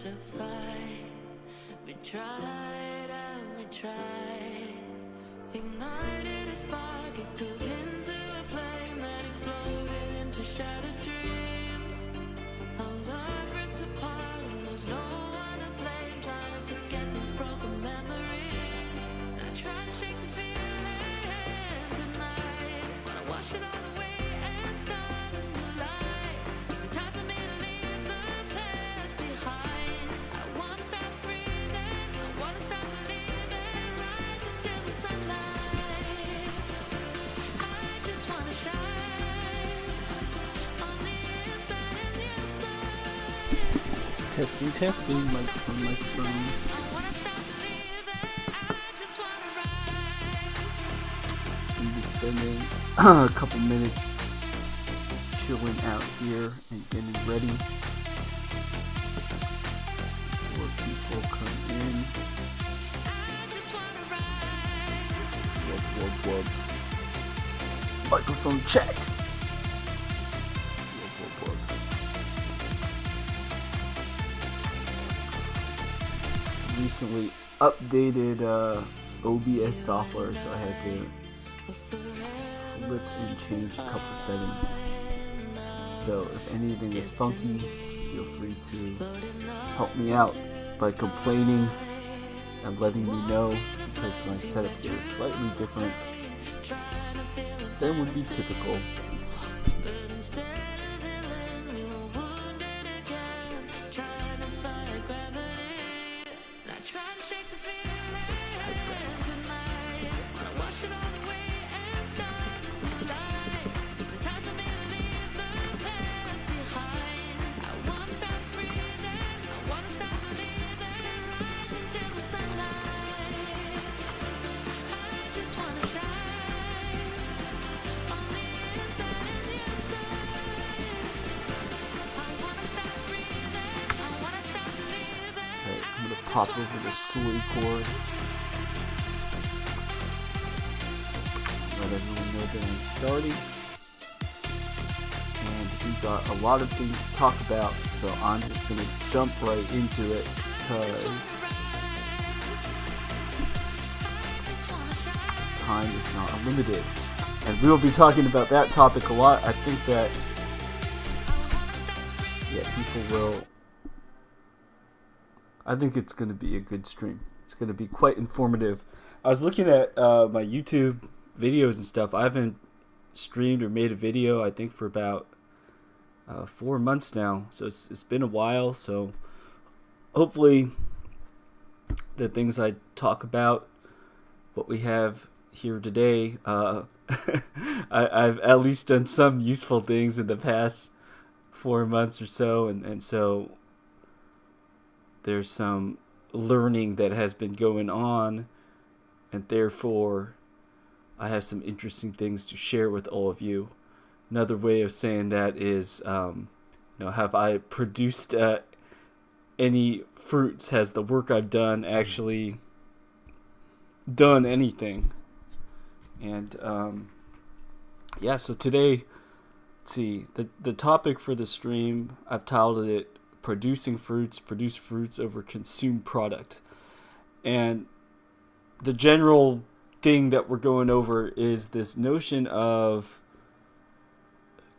We tried and we tried. Ignited a spark, it grew into a flame that exploded into shattered dreams. Our love ripped apart and there's no one to blame. Trying to forget these broken memories. I try to shake the feeling tonight, but I wash it all away and start a new life. This is time for me to leave the past behind. I wanna stop breathing, I wanna stop believing. Rise into the sunlight. I just wanna shine on the inside and the outside. Testing, microphone. I wanna stop believing, I just wanna rise. I'm just spending a couple minutes just chilling out here and getting ready before people come in. I just wanna rise. Wub. Microphone check. Wub. Recently updated OBS software, so I had to flip and change a couple settings. So if anything is funky, feel free to help me out by complaining and letting me know, because my setup here is slightly different than would be typical. But instead of healing, we were wounded again, trying to fight gravity. I try to shake the feeling tonight, but I wash it all away and start a new life. This is time for me to leave the past behind. I wanna stop breathing, I wanna stop believing. Rise into the sunlight. I just wanna shine on the inside and the outside. I wanna stop breathing, I wanna stop believing. Alright, I'm gonna pop over the soy cord. Let everyone know that I'm starting. And we've got a lot of things to talk about, so I'm just gonna jump right into it because time is not unlimited. And we will be talking about that topic a lot. I think that people will. I think it's going to be a good stream. It's going to be quite informative. I was looking at my YouTube videos and stuff. I haven't streamed or made a video, I think, for about 4 months now. So it's been a while. So hopefully the things I talk about, what we have here today, I've at least done some useful things in the past 4 months or so. And so there's some learning that has been going on, and therefore I have some interesting things to share with all of you. Another way of saying that is, have I produced any fruits? Has the work I've done actually done anything? And so today, let's see, the topic for the stream, I've titled it Produce Fruits over Consume Product. And the general thing that we're going over is this notion of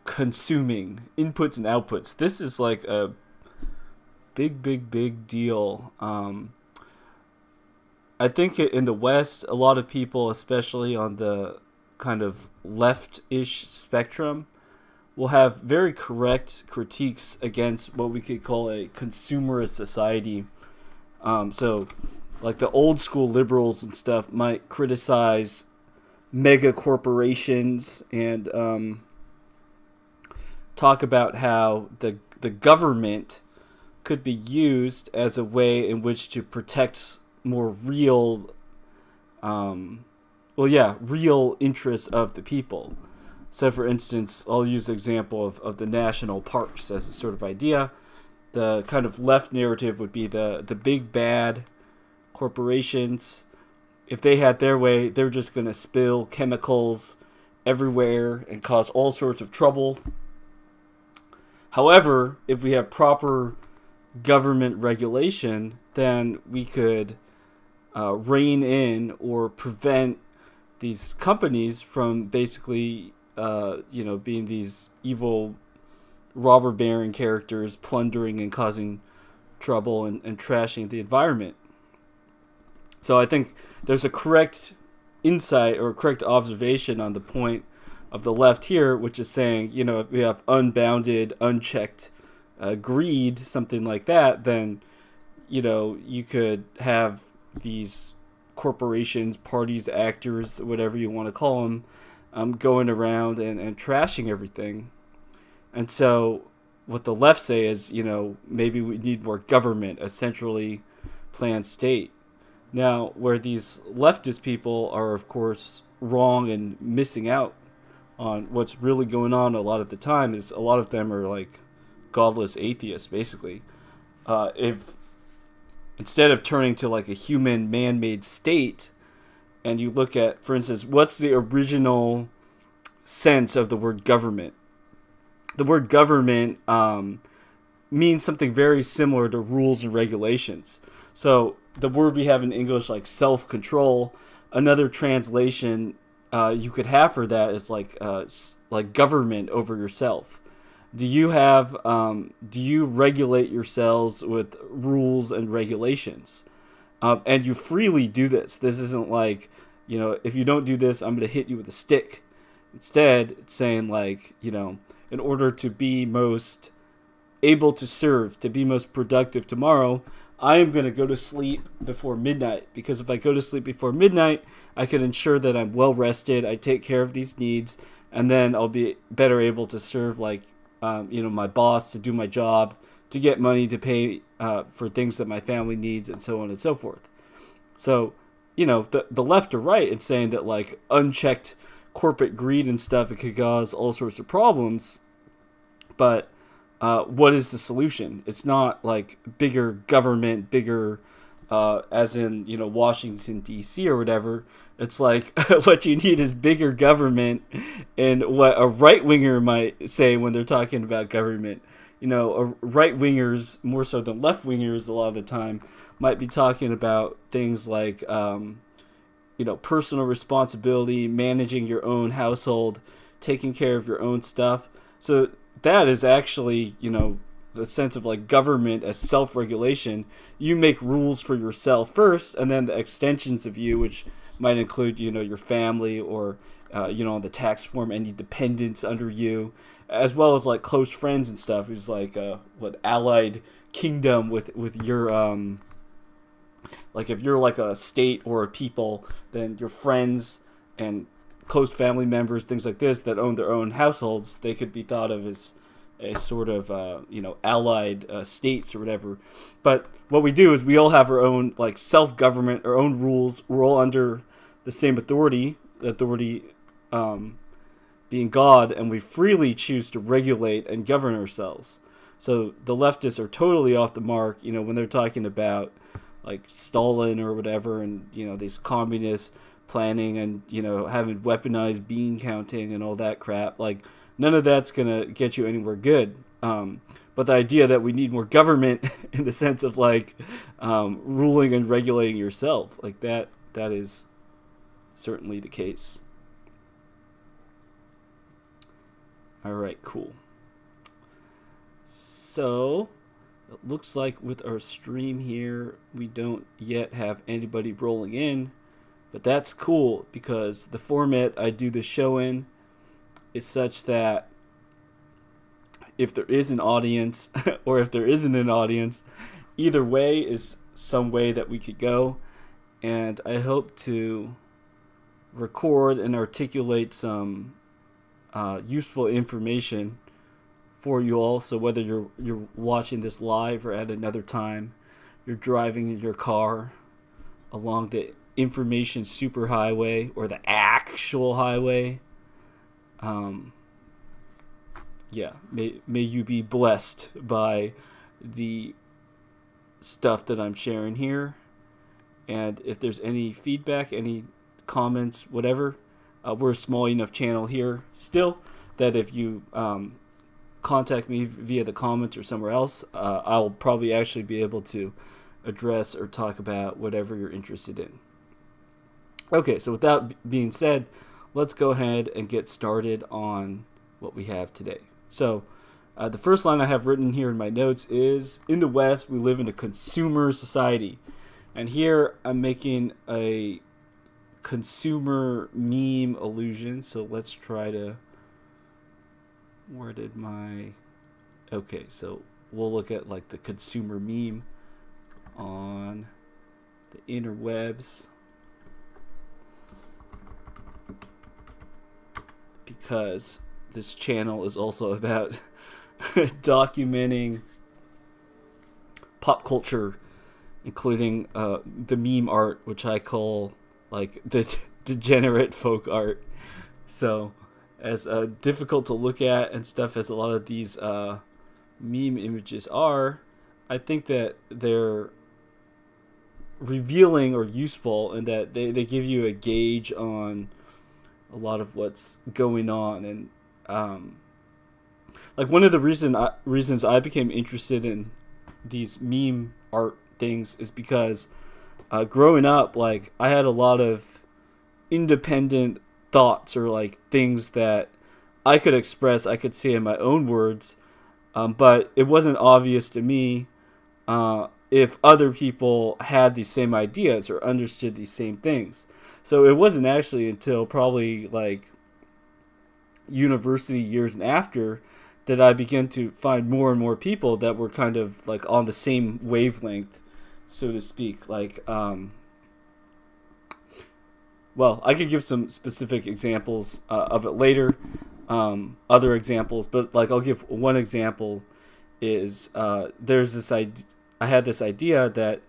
consuming inputs and outputs. This is like a big deal. I think in the West, a lot of people, especially on the kind of left-ish spectrum, will have very correct critiques against what we could call a consumerist society. So, like the old school liberals and stuff might criticize mega corporations and talk about how the government could be used as a way in which to protect more real, real interests of the people. So, for instance, I'll use the example of the national parks as a sort of idea. The kind of left narrative would be the big bad corporations. If they had their way, they're just going to spill chemicals everywhere and cause all sorts of trouble. However, if we have proper government regulation, then we could rein in or prevent these companies from basically, being these evil robber baron characters plundering and causing trouble and trashing the environment. So I think there's a correct insight or correct observation on the point of the left here, which is saying, if we have unbounded, unchecked greed, something like that, then, you could have these corporations, parties, actors, whatever you want to call them, going around and trashing everything. And so what the left say is, maybe we need more government, a centrally planned state. Now, where these leftist people are, of course, wrong and missing out on what's really going on a lot of the time is a lot of them are like godless atheists, basically. If instead of turning to like a human man-made state, and you look at, for instance, what's the original sense of the word government? The word government means something very similar to rules and regulations. So the word we have in English, like self-control, another translation you could have for that is like government over yourself. Do you regulate yourselves with rules and regulations? And you freely do this. This isn't like, if you don't do this, I'm going to hit you with a stick. Instead, it's saying like, in order to be most able to serve, to be most productive tomorrow, I am going to go to sleep before midnight, because if I go to sleep before midnight, I can ensure that I'm well rested, I take care of these needs, and then I'll be better able to serve my boss, to do my job, to get money to pay for things that my family needs, and so on and so forth. So, the left or right in saying that like unchecked corporate greed and stuff, it could cause all sorts of problems, but what is the solution? It's not like bigger government, bigger as in, Washington, D.C. or whatever. It's like what you need is bigger government, and what a right-winger might say when they're talking about government. Right-wingers, more so than left-wingers a lot of the time, might be talking about things like, personal responsibility, managing your own household, taking care of your own stuff. So that is actually, the sense of like government as self-regulation. You make rules for yourself first, and then the extensions of you, which might include, your family or, on the tax form, any dependents under you, as well as like close friends and stuff. It's like allied kingdom with your like if you're like a state or a people, then your friends and close family members, things like this, that own their own households, they could be thought of as a sort of allied states or whatever. But what we do is we all have our own like self-government, our own rules. We're all under the same authority being God, and we freely choose to regulate and govern ourselves. So the leftists are totally off the mark, when they're talking about like Stalin or whatever, and these communist planning and having weaponized bean counting and all that crap. Like none of that's gonna get you anywhere good. But the idea that we need more government in the sense of like ruling and regulating yourself, like that is certainly the case. All right, cool. So it looks like with our stream here, we don't yet have anybody rolling in, but that's cool because the format I do the show in is such that if there is an audience or if there isn't an audience, either way is some way that we could go. And I hope to record and articulate some useful information for you all. So whether you're watching this live or at another time, you're driving in your car along the information superhighway or the actual highway, may you be blessed by the stuff that I'm sharing here. And if there's any feedback, any comments, whatever, we're a small enough channel here still that if you contact me via the comments or somewhere else, I'll probably actually be able to address or talk about whatever you're interested in. Okay, so with that being said, let's go ahead and get started on what we have today. So the first line I have written here in my notes is, in the West, we live in a consumer society. And here I'm making a consumer meme illusion. So let's try to... Where did my... Okay, so we'll look at like the consumer meme on the interwebs, because this channel is also about documenting pop culture, including the meme art, which I call like the degenerate folk art. So as difficult to look at and stuff as a lot of these meme images are, I think that they're revealing or useful, and that they give you a gauge on a lot of what's going on. And like one of the reasons I became interested in these meme art things is because growing up, like I had a lot of independent thoughts or like things that I could express, I could say in my own words, but it wasn't obvious to me if other people had these same ideas or understood these same things. So it wasn't actually until probably like university years and after that I began to find more and more people that were kind of like on the same wavelength, so to speak. Like, well, I could give some specific examples of it later, other examples, but like I'll give one example is there's this idea. I had this idea that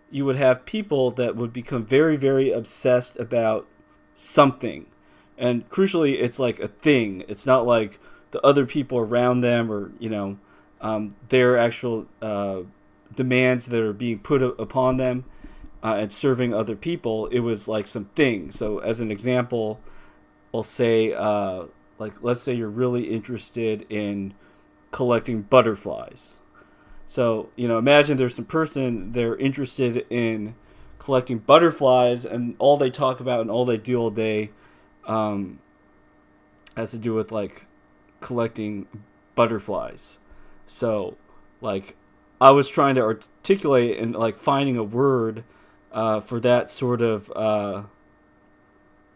you would have people that would become very, very obsessed about something. And crucially, it's like a thing. It's not like the other people around them or, their actual demands that are being put upon them and serving other people. It was like some thing. So as an example, I'll say, let's say you're really interested in collecting butterflies. So, imagine there's some person, they're interested in collecting butterflies, and all they talk about and all they do all day has to do with, like, collecting butterflies. So, like, I was trying to articulate and, like, finding a word for that sort of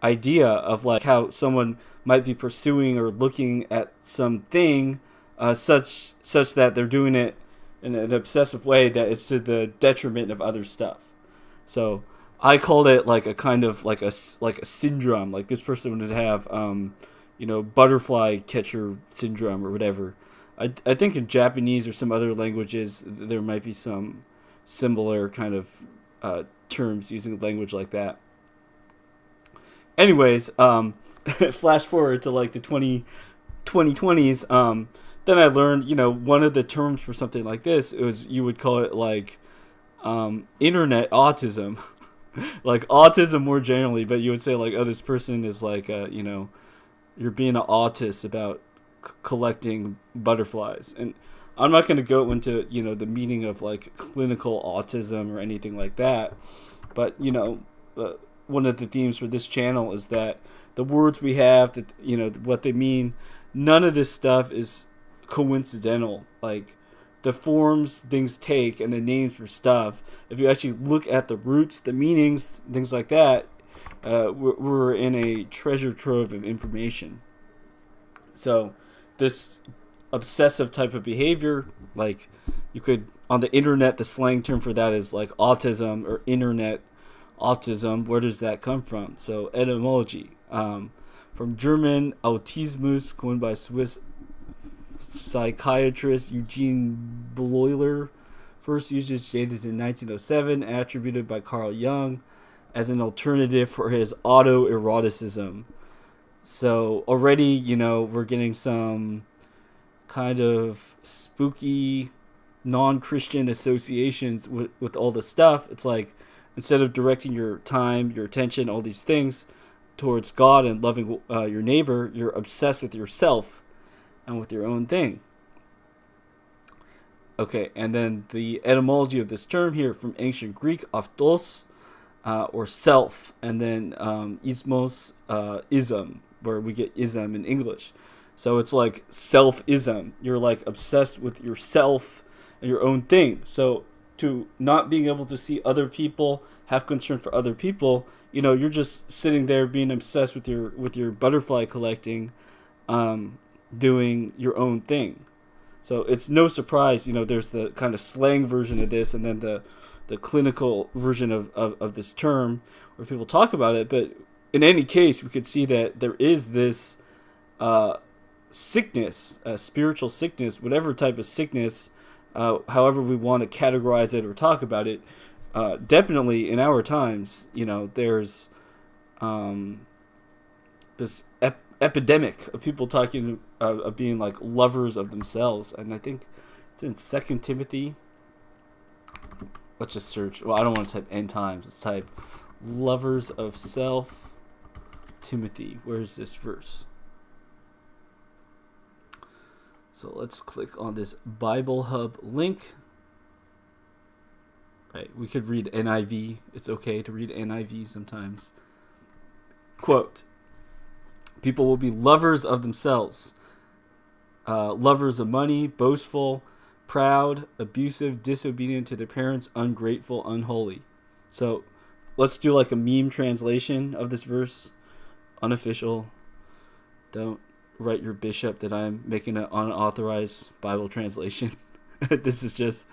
idea of, like, how someone might be pursuing or looking at something such that they're doing it in an obsessive way that it's to the detriment of other stuff. So I called it like a kind of like a syndrome. Like this person would have, butterfly catcher syndrome or whatever. I think in Japanese or some other languages there might be some similar kind of terms using language like that. Anyways, flash forward to like the 2020s. Then I learned, one of the terms for something like this is you would call it like internet autism, like autism more generally. But you would say like, oh, this person is like, you're being an autist about collecting butterflies. And I'm not going to go into, the meaning of like clinical autism or anything like that. But, one of the themes for this channel is that the words we have, that what they mean, none of this stuff is coincidental. Like the forms things take and the names for stuff, if you actually look at the roots, the meanings, things like that, we're in a treasure trove of information. So this obsessive type of behavior, like you could on the internet, the slang term for that is like autism or internet autism. Where does that come from? So etymology, from German Autismus, coined by Swiss psychiatrist Eugene Bleuler. First usage dated in 1907, attributed by Carl Jung as an alternative for his autoeroticism. So already, we're getting some kind of spooky non-Christian associations with all this stuff. It's like, instead of directing your time, your attention, all these things towards God and loving your neighbor, you're obsessed with yourself and with your own thing. Okay, and then the etymology of this term here from ancient Greek, "avtos," or self, and then ismos, ism, where we get ism in English. So it's like self-ism. You're like obsessed with yourself and your own thing. So to not being able to see other people, have concern for other people, you're just sitting there being obsessed with your butterfly collecting, doing your own thing. So it's no surprise, there's the kind of slang version of this, and then the clinical version of this term where people talk about it. But in any case, we could see that there is this sickness, spiritual sickness, whatever type of sickness, however we want to categorize it or talk about it. Definitely in our times, there's this epidemic of people talking of being like lovers of themselves, and I think it's in 2 Timothy. Let's just search. Well, I don't want to type end times. Let's type lovers of self, Timothy. Where's this verse? So let's click on this Bible Hub link. Right, we could read NIV. It's okay to read NIV sometimes. Quote: people will be lovers of themselves, lovers of money, boastful, proud, abusive, disobedient to their parents, ungrateful, unholy. So let's do like a meme translation of this verse. Unofficial. Don't write your bishop that I'm making an unauthorized Bible translation. This is just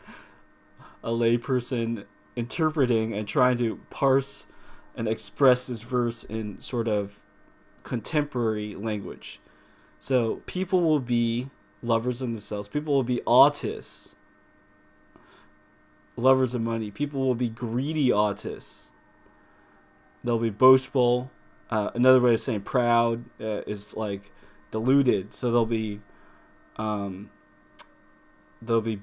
a layperson interpreting and trying to parse and express this verse in sort of contemporary language. So people will be lovers of themselves. People will be autists, lovers of money. People will be greedy autists. They'll be boastful. Another way of saying proud is like deluded. So they'll be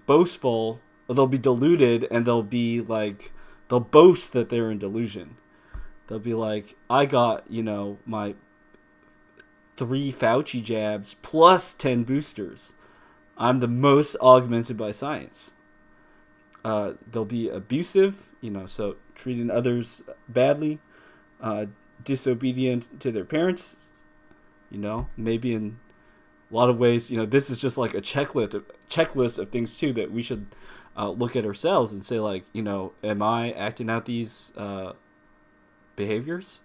boastful. They'll be deluded, and they'll boast that they're in delusion. They'll be like, I got, my 3 Fauci jabs plus 10 boosters. I'm the most augmented by science. They'll be abusive, so treating others badly, disobedient to their parents, maybe in a lot of ways, this is just like a checklist of things too that we should look at ourselves and say, like, am I acting out these behaviors?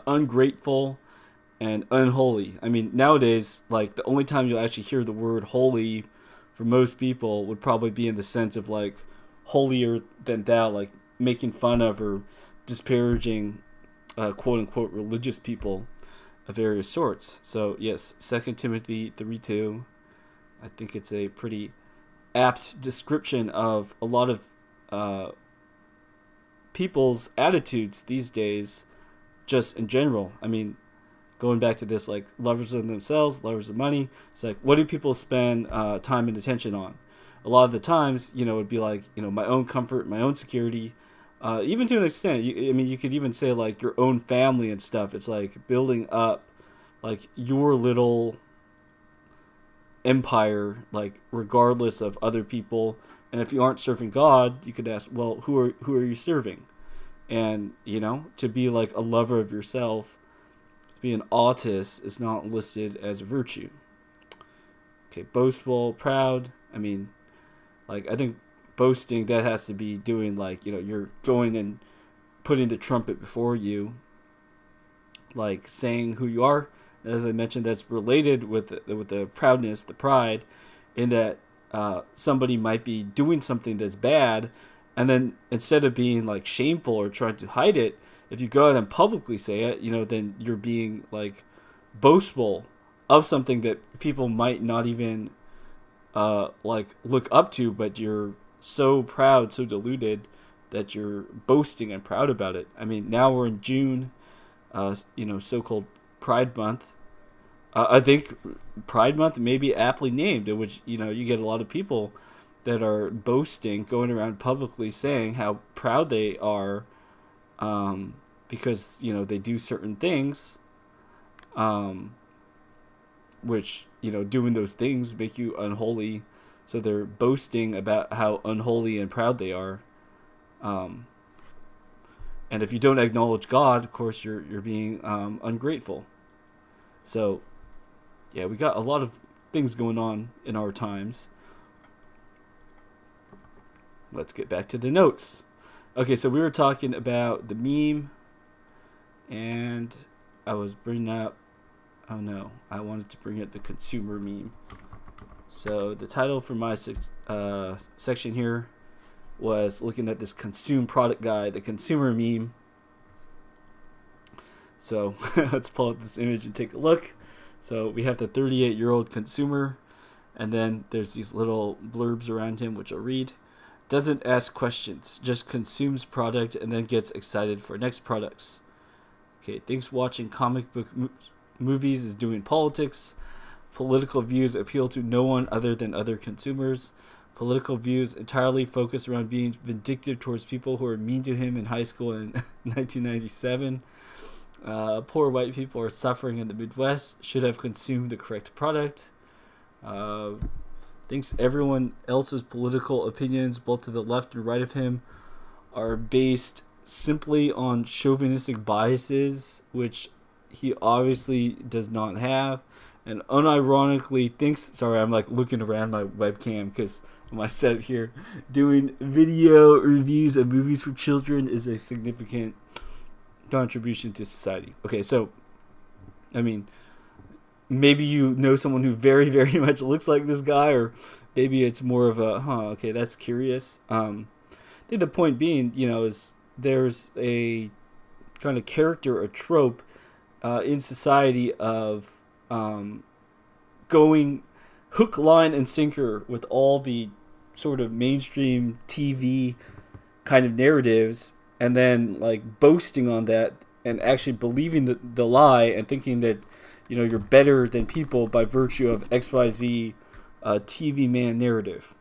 Ungrateful and unholy. I mean, nowadays, like, the only time you'll actually hear the word holy for most people would probably be in the sense of like holier than thou, like making fun of or disparaging quote unquote religious people of various sorts. So yes, 2 Timothy 3:2. I think it's a pretty apt description of a lot of people's attitudes these days, just in general. I mean, going back to this, like, lovers of themselves, lovers of money. It's like, what do people spend time and attention on? A lot of the times, it'd be like, my own comfort, my own security, even to an extent. You could even say like your own family and stuff. It's like building up like your little empire, like regardless of other people. And if you aren't serving God, you could ask, well, who are you serving? And to be like a lover of yourself, to be an autist, is not listed as a virtue. Okay, boastful, proud. I mean, like, I think boasting, that has to be doing like, you're going and putting the trumpet before you, like saying who you are. As I mentioned, that's related with the proudness, the pride, in that somebody might be doing something that's bad, and then instead of being like shameful or trying to hide it, if you go out and publicly say it, then you're being like boastful of something that people might not even like look up to, but you're so proud, so deluded that you're boasting and proud about it. I mean, now we're in June, so-called Pride Month. I think Pride Month may be aptly named, in which you get a lot of people that are boasting, going around publicly saying how proud they are, because they do certain things, which, doing those things make you unholy. So they're boasting about how unholy and proud they are. And if you don't acknowledge God, of course, you're being ungrateful. So, yeah, we got a lot of things going on in our times. Let's get back to the notes. Okay, so we were talking about the meme, and I was bringing up, I wanted to bring up the consumer meme. So the title for my section here was looking at this Consoom Product guy, the consumer meme. So let's pull up this image and take a look. So we have the 38-year-old consumer, and then there's these little blurbs around him, which I'll read. Doesn't ask questions, just consumes product and then gets excited for next products. Okay, thinks watching comic book movies is doing politics. Political views appeal to no one other than other consumers. Political views entirely focus around being vindictive towards people who are mean to him in high school in 1997. Poor white people are suffering in the Midwest. Should have consumed the correct product. Thinks everyone else's political opinions, both to the left and right of him, are based simply on chauvinistic biases, which he obviously does not have, and unironically thinks, sorry, I'm like looking around my webcam because my set here, doing video reviews of movies for children is a significant contribution to society. Okay, so, I mean, maybe you know someone who very, very much looks like this guy, or maybe it's more of a, okay, that's curious. I think the point being, is there's a kind of character, a trope in society of going hook, line, and sinker with all the sort of mainstream TV kind of narratives, and then like boasting on that and actually believing the lie and thinking that you're better than people by virtue of XYZ TV man narrative.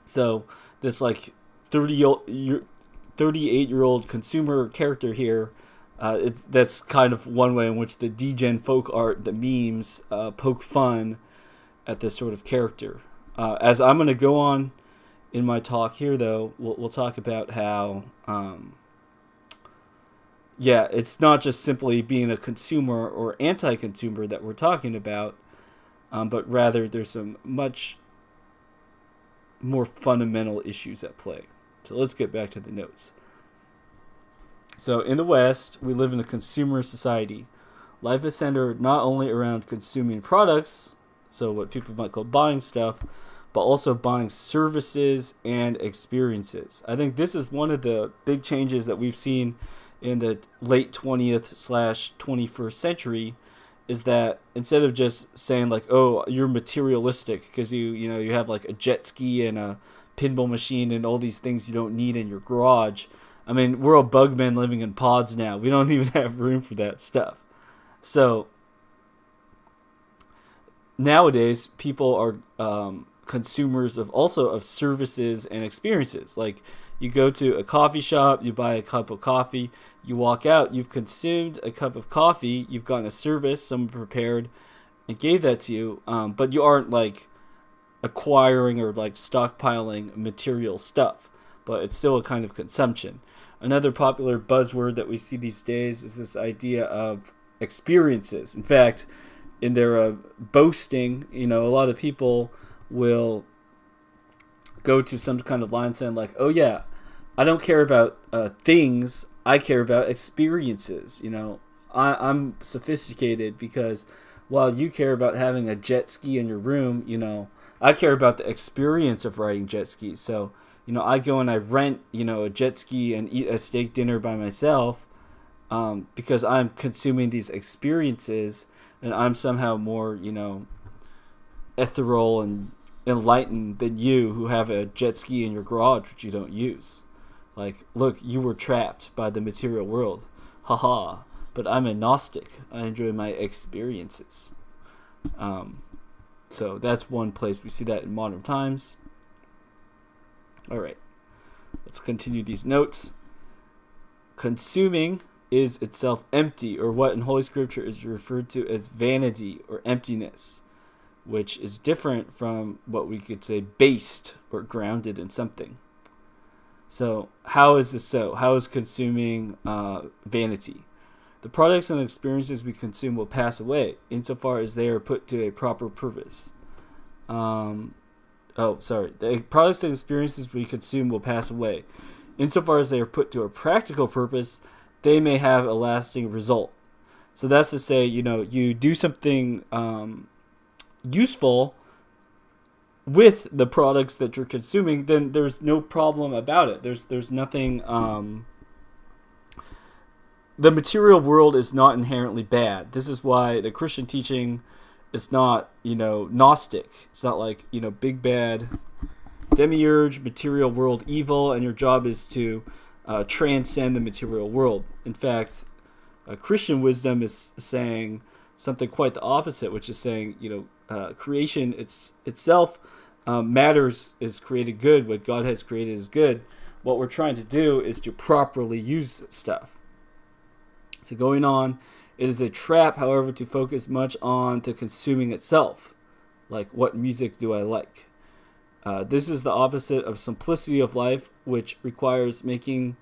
So this like 38-year-old consumer character here, that's kind of one way in which the degen folk art, the memes, poke fun at this sort of character. As I'm going to go on in my talk here, though, we'll talk about how it's not just simply being a consumer or anti-consumer that we're talking about, but rather there's some much more fundamental issues at play. So let's get back to the notes. So in the West, we live in a consumer society. Life is centered not only around consuming products, so what people might call buying stuff, but also buying services and experiences. I think this is one of the big changes that we've seen in the late 20th/21st century, is that instead of just saying like, oh, you're materialistic because you have like a jet ski and a pinball machine and all these things you don't need in your garage. I mean, we're all bugmen living in pods now. We don't even have room for that stuff. So nowadays, people are consumers of services and experiences. Like, you go to a coffee shop, you buy a cup of coffee, you walk out, you've consumed a cup of coffee, you've gotten a service, someone prepared and gave that to you, but you aren't like acquiring or like stockpiling material stuff, but it's still a kind of consumption. Another popular buzzword that we see these days is this idea of experiences. In fact, in their boasting, a lot of people will go to some kind of line saying like, oh yeah, I don't care about things, I care about experiences. I'm sophisticated because while you care about having a jet ski in your room, I care about the experience of riding jet skis. So I go and I rent a jet ski and eat a steak dinner by myself because I'm consuming these experiences, and I'm somehow more ethereal and enlightened than you who have a jet ski in your garage which you don't use. Like, look, you were trapped by the material world, haha, but I'm a Gnostic. I enjoy my experiences. So that's one place we see that in modern times. All right, let's continue these notes. Consooming is itself empty, or what in Holy Scripture is referred to as vanity or emptiness, which is different from what we could say based or grounded in something. So how is this so? How is consuming vanity? The products and experiences we consume will pass away insofar as they are put to a proper purpose. The products and experiences we consume will pass away. Insofar as they are put to a practical purpose, they may have a lasting result. So that's to say, you do something useful with the products that you're consuming, then there's no problem about it. There's nothing. The material world is not inherently bad. This is why the Christian teaching is not, Gnostic. It's not like, big bad demiurge, material world evil, and your job is to transcend the material world. In fact, Christian wisdom is saying something quite the opposite, which is saying, creation itself matters, is created good. What God has created is good. What we're trying to do is to properly use stuff. So going on, it is a trap, however, to focus much on the consuming itself. Like, what music do I like? This is the opposite of simplicity of life, which requires making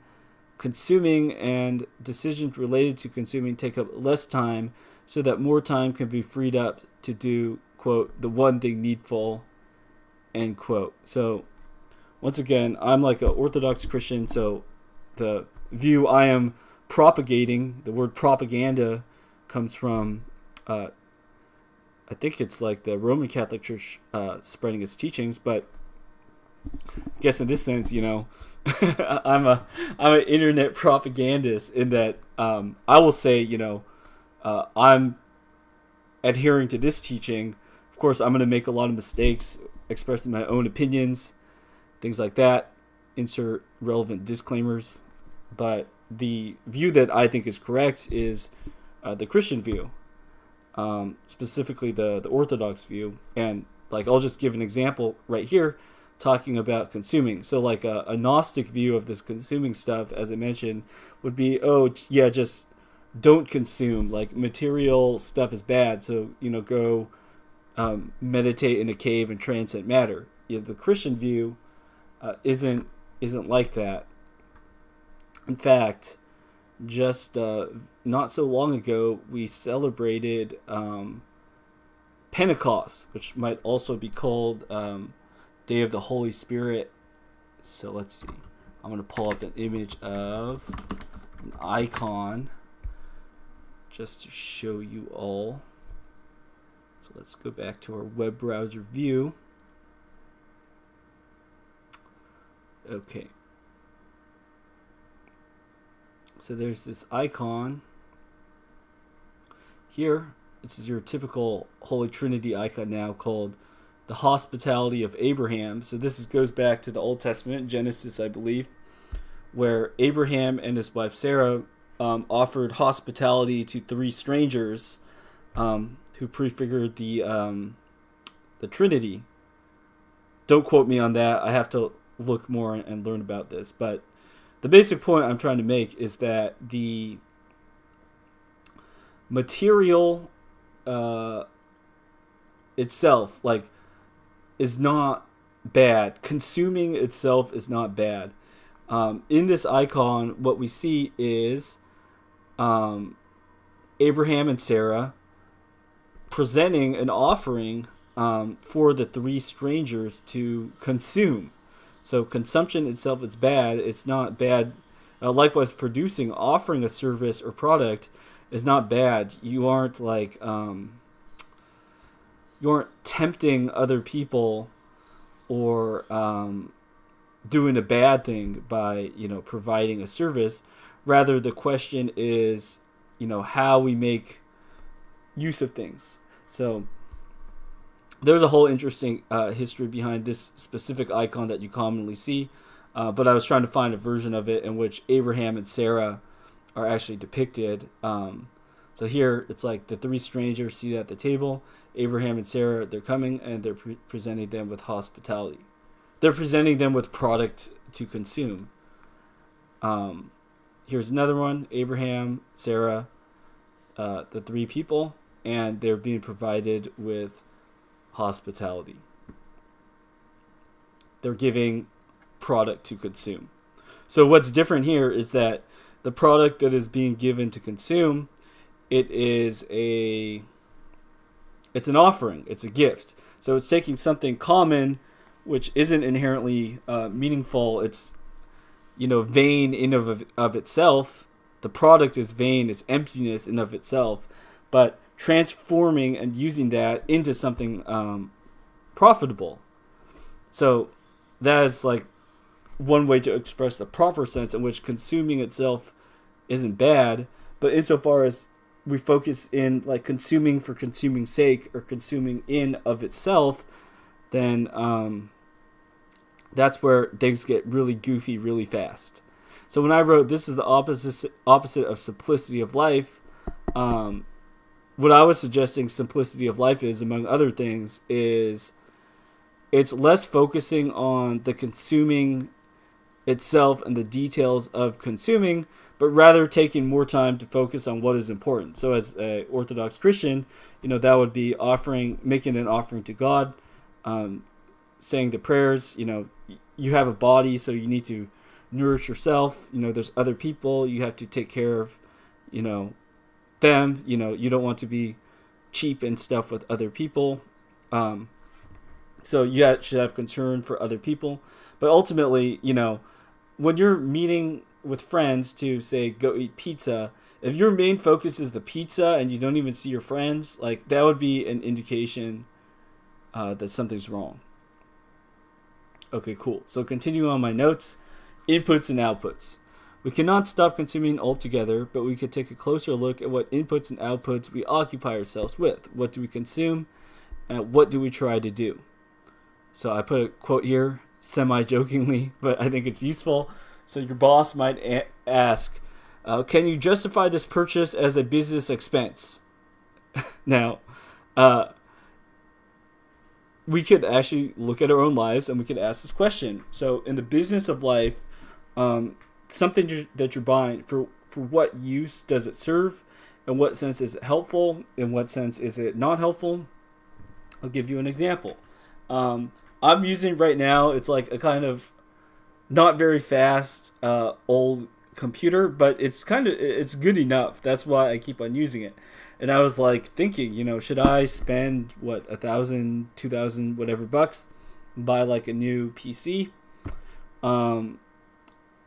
consuming and decisions related to consuming take up less time so that more time can be freed up to do, quote, the one thing needful, end quote. So, once again, I'm like an Orthodox Christian, so the view I am propagating, the word propaganda comes from, I think it's like the Roman Catholic Church spreading its teachings, but I guess in this sense, I'm an internet propagandist in that I will say, I'm adhering to this teaching. Of course, I'm going to make a lot of mistakes, expressing my own opinions, things like that, insert relevant disclaimers, but the view that I think is correct is the Christian view, specifically the Orthodox view. And like, I'll just give an example right here, talking about consuming. So like a Gnostic view of this consuming stuff, as I mentioned, would be, just don't consume. Like, material stuff is bad, so go meditate in a cave and transcend matter. The Christian view isn't like that. In fact, just not so long ago, we celebrated Pentecost, which might also be called Day of the Holy Spirit. So let's see. I'm going to pull up an image of an icon just to show you all. So let's go back to our web browser view. Okay. So there's this icon here. This is your typical Holy Trinity icon now, called the hospitality of Abraham. So this goes back to the Old Testament, Genesis, I believe, where Abraham and his wife Sarah offered hospitality to three strangers who prefigured the Trinity. Don't quote me on that. I have to look more and learn about this, but the basic point I'm trying to make is that the material itself, like, is not bad. Consuming itself is not bad. In this icon, what we see is Abraham and Sarah presenting an offering for the three strangers to consume. So consumption itself is bad. It's not bad. Likewise, offering a service or product is not bad. You aren't like you aren't tempting other people or doing a bad thing by providing a service. Rather, the question is how we make use of things. So there's a whole interesting history behind this specific icon that you commonly see, but I was trying to find a version of it in which Abraham and Sarah are actually depicted. So here it's like the three strangers seated at the table. Abraham and Sarah, they're coming and they're presenting them with hospitality. They're presenting them with product to consume. here's another one: Abraham, Sarah, the three people, and they're being provided with hospitality. They're giving product to consume. So what's different here is that the product that is being given to consume, it's an offering, it's a gift. So it's taking something common, which isn't inherently meaningful. It's vain in of itself. The product is vain, it's emptiness in of itself, but transforming and using that into something profitable. So that is like one way to express the proper sense in which consuming itself isn't bad, but insofar as we focus in like consuming for consuming's sake or consuming in of itself, then that's where things get really goofy really fast. So when I wrote this is the opposite of simplicity of life, what I was suggesting simplicity of life is, among other things, is it's less focusing on the consuming itself and the details of consuming, but rather taking more time to focus on what is important. So as an Orthodox Christian, that would be making an offering to God, saying the prayers. You have a body, so you need to nourish yourself. There's other people you have to take care of, them. You don't want to be cheap and stuff with other people. So you should have concern for other people. But ultimately, when you're meeting with friends to say go eat pizza, if your main focus is the pizza and you don't even see your friends, like that would be an indication that something's wrong. Okay, cool. So continuing on my notes, inputs and outputs. We cannot stop consuming altogether, but we could take a closer look at what inputs and outputs we occupy ourselves with. What do we consume, and what do we try to do? So I put a quote here, semi-jokingly, but I think it's useful. So your boss might ask, can you justify this purchase as a business expense? Now, we could actually look at our own lives and we could ask this question. So in the business of life, something that you're buying, for what use does it serve? In what sense is it helpful? In what sense is it not helpful? I'll give you an example. I'm using right now, it's like a kind of not very fast old computer, but it's good enough. That's why I keep on using it. And I was like thinking, should I spend $1,000, $2,000, whatever bucks, buy like a new PC?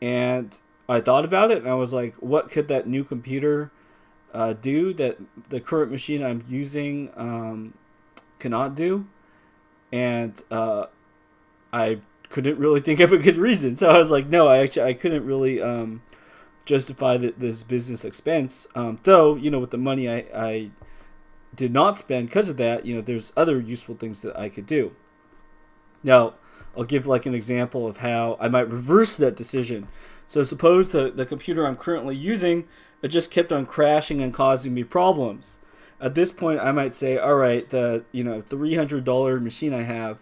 And I thought about it and I was like, what could that new computer do that the current machine I'm using cannot do? And I couldn't really think of a good reason. So I was like, no, I couldn't really justify this business expense. Though, with the money I did not spend because of that, there's other useful things that I could do. Now, I'll give like an example of how I might reverse that decision. So suppose the computer I'm currently using, it just kept on crashing and causing me problems. At this point, I might say, all right, the $300 machine I have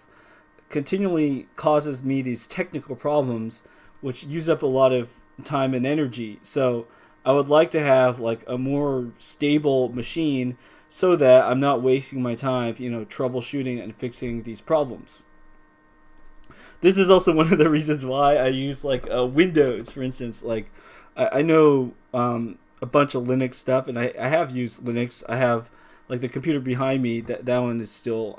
continually causes me these technical problems, which use up a lot of time and energy. So I would like to have like a more stable machine so that I'm not wasting my time, troubleshooting and fixing these problems. This is also one of the reasons why I use like Windows, for instance. Like I know a bunch of Linux stuff, and I have used Linux. I have like the computer behind me. That one is still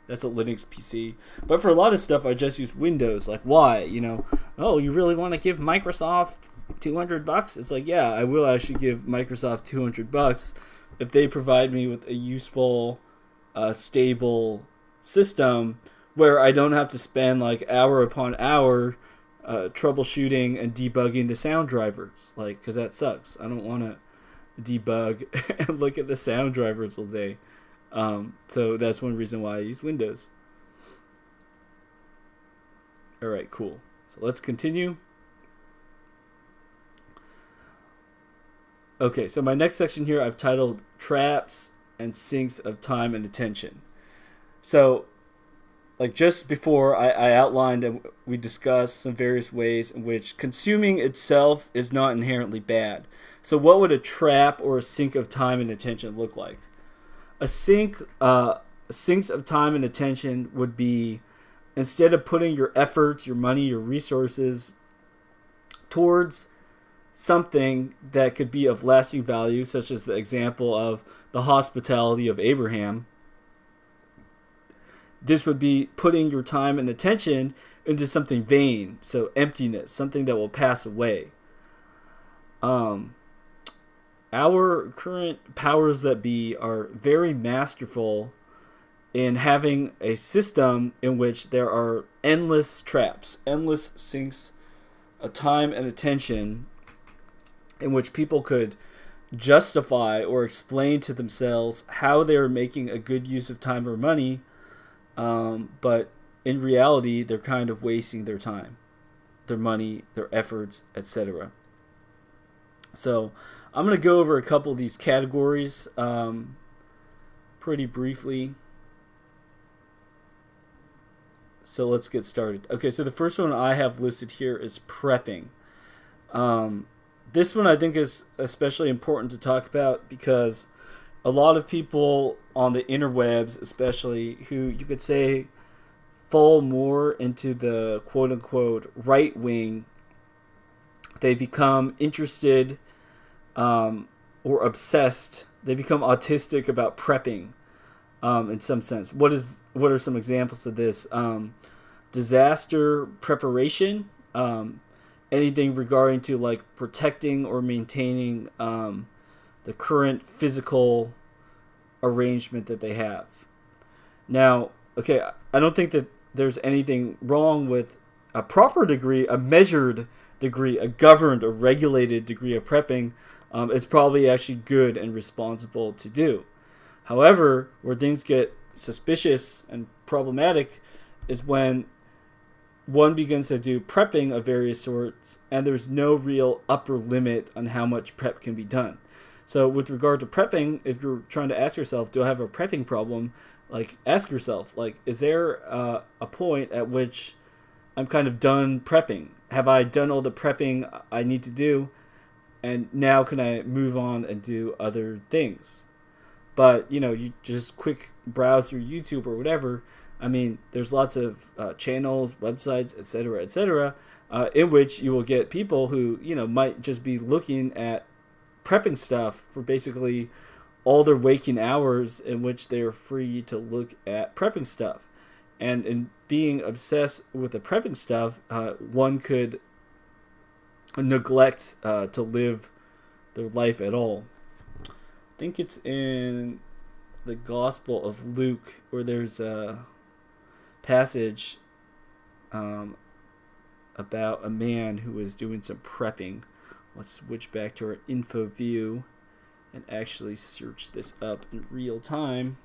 that's a Linux PC. But for a lot of stuff, I just use Windows. Like why? Oh, you really want to give Microsoft $200? It's like, yeah, I will actually give Microsoft $200 if they provide me with a useful, stable system where I don't have to spend like hour upon hour troubleshooting and debugging the sound drivers, like, because that sucks. I don't want to debug and look at the sound drivers all day. So that's one reason why I use Windows. All right, cool. So let's continue. Okay, so my next section here I've titled Traps and Sinks of Time and Attention. So like just before, I outlined and we discussed some various ways in which consuming itself is not inherently bad. So what would a trap or a sink of time and attention look like? A sinks of time and attention would be, instead of putting your efforts, your money, your resources towards something that could be of lasting value, such as the example of the hospitality of Abraham, this would be putting your time and attention into something vain, so emptiness, something that will pass away. Our current powers that be are very masterful in having a system in which there are endless traps, endless sinks of time and attention, in which people could justify or explain to themselves how they're making a good use of time or money, but in reality, they're kind of wasting their time, their money, their efforts, etc. So I'm going to go over a couple of these categories pretty briefly. So let's get started. Okay, so the first one I have listed here is prepping. This one I think is especially important to talk about because a lot of people on the interwebs, especially, who you could say fall more into the quote-unquote right wing, they become interested or obsessed. They become autistic about prepping in some sense. What are some examples of this? Disaster preparation, anything regarding to like protecting or maintaining the current physical arrangement that they have. Now, okay, I don't think that there's anything wrong with a proper degree, a measured degree, a governed or regulated degree of prepping. It's probably actually good and responsible to do. However, where things get suspicious and problematic is when one begins to do prepping of various sorts and there's no real upper limit on how much prep can be done. So with regard to prepping, if you're trying to ask yourself, do I have a prepping problem? Like, ask yourself, like, is there a point at which I'm kind of done prepping? Have I done all the prepping I need to do? And now can I move on and do other things? But, you just quick browse through YouTube or whatever. I mean, there's lots of channels, websites, etc., in which you will get people who, might just be looking at prepping stuff for basically all their waking hours, in which they are free to look at prepping stuff. And in being obsessed with the prepping stuff, one could neglect to live their life at all. I think it's in the Gospel of Luke where there's a passage about a man who was doing some prepping. Let's switch back to our info view and actually search this up in real time.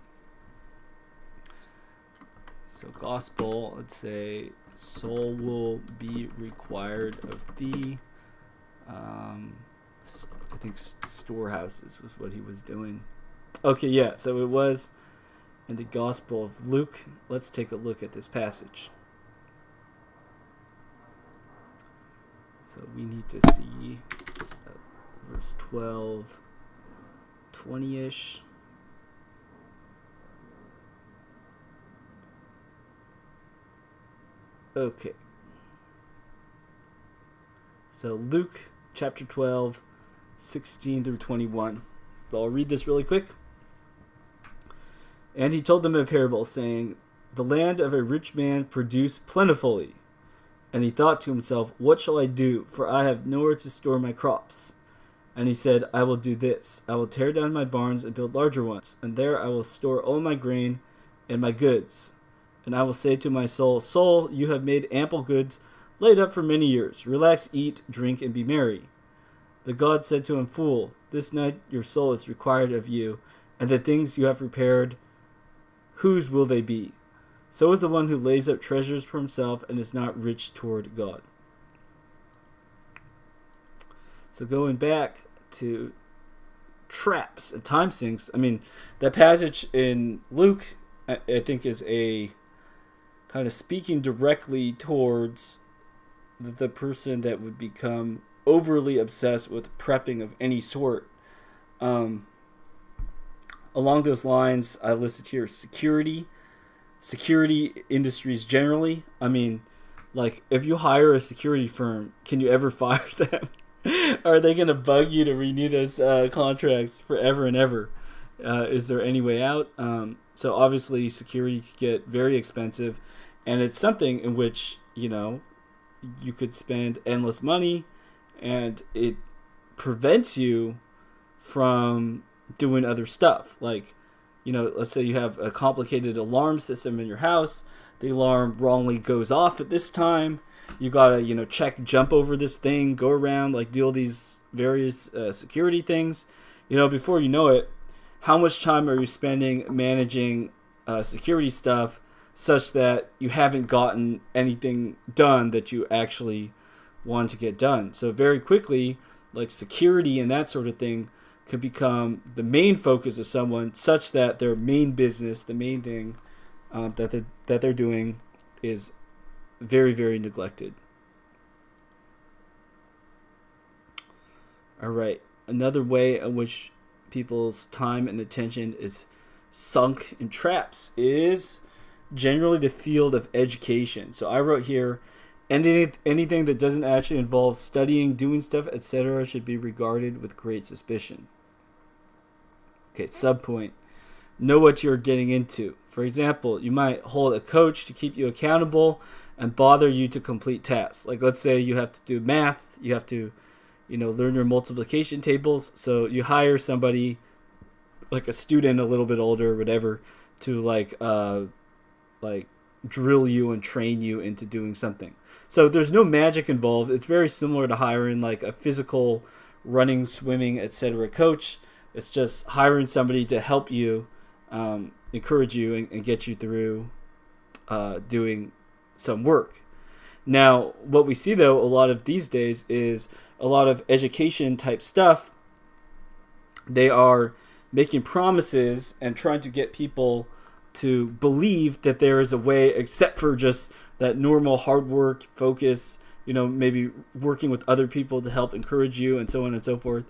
So gospel, let's say, soul will be required of thee. I think storehouses was what he was doing. Okay, yeah, so it was in the Gospel of Luke. Let's take a look at this passage. So we need to see verse 12, 20-ish. Okay. So Luke chapter 12, 16 through 21. But I'll read this really quick. And he told them a parable, saying, the land of a rich man produced plentifully. And he thought to himself, what shall I do? For I have nowhere to store my crops. And he said, I will do this. I will tear down my barns and build larger ones. And there I will store all my grain and my goods. And I will say to my soul, soul, you have made ample goods laid up for many years. Relax, eat, drink, and be merry. But God said to him, fool, this night your soul is required of you, and the things you have prepared, whose will they be? So is the one who lays up treasures for himself and is not rich toward God. So going back to traps and time sinks, I mean, that passage in Luke, I think, is a kind of speaking directly towards the person that would become overly obsessed with prepping of any sort. Along those lines, I listed here security industries generally. I mean, like, if you hire a security firm, can you ever fire them? Are they going to bug you to renew those contracts forever and ever? Is there any way out? So obviously security could get very expensive, and it's something in which, you could spend endless money, and it prevents you from doing other stuff. Like, let's say you have a complicated alarm system in your house. The alarm wrongly goes off at this time. You gotta, jump over this thing, go around, like, do all these various security things. Before you know it, how much time are you spending managing security stuff such that you haven't gotten anything done that you actually want to get done? So very quickly, like, security and that sort of thing could become the main focus of someone, such that their main business, the main thing that they're doing, is very, very neglected. All right, another way in which people's time and attention is sunk in traps is generally the field of education. So I wrote here, anything that doesn't actually involve studying, doing stuff, etc., should be regarded with great suspicion. Okay, subpoint. Know what you're getting into. For example, you might hold a coach to keep you accountable and bother you to complete tasks. Like, let's say you have to do math, you have to, learn your multiplication tables. So you hire somebody, like a student a little bit older or whatever, to like drill you and train you into doing something. So there's no magic involved. It's very similar to hiring like a physical running, swimming, etc. coach. It's just hiring somebody to help you, encourage you, and get you through doing some work. Now, what we see, though, a lot of these days is a lot of education type stuff. They are making promises and trying to get people to believe that there is a way, except for just that normal hard work, focus, maybe working with other people to help encourage you, and so on and so forth.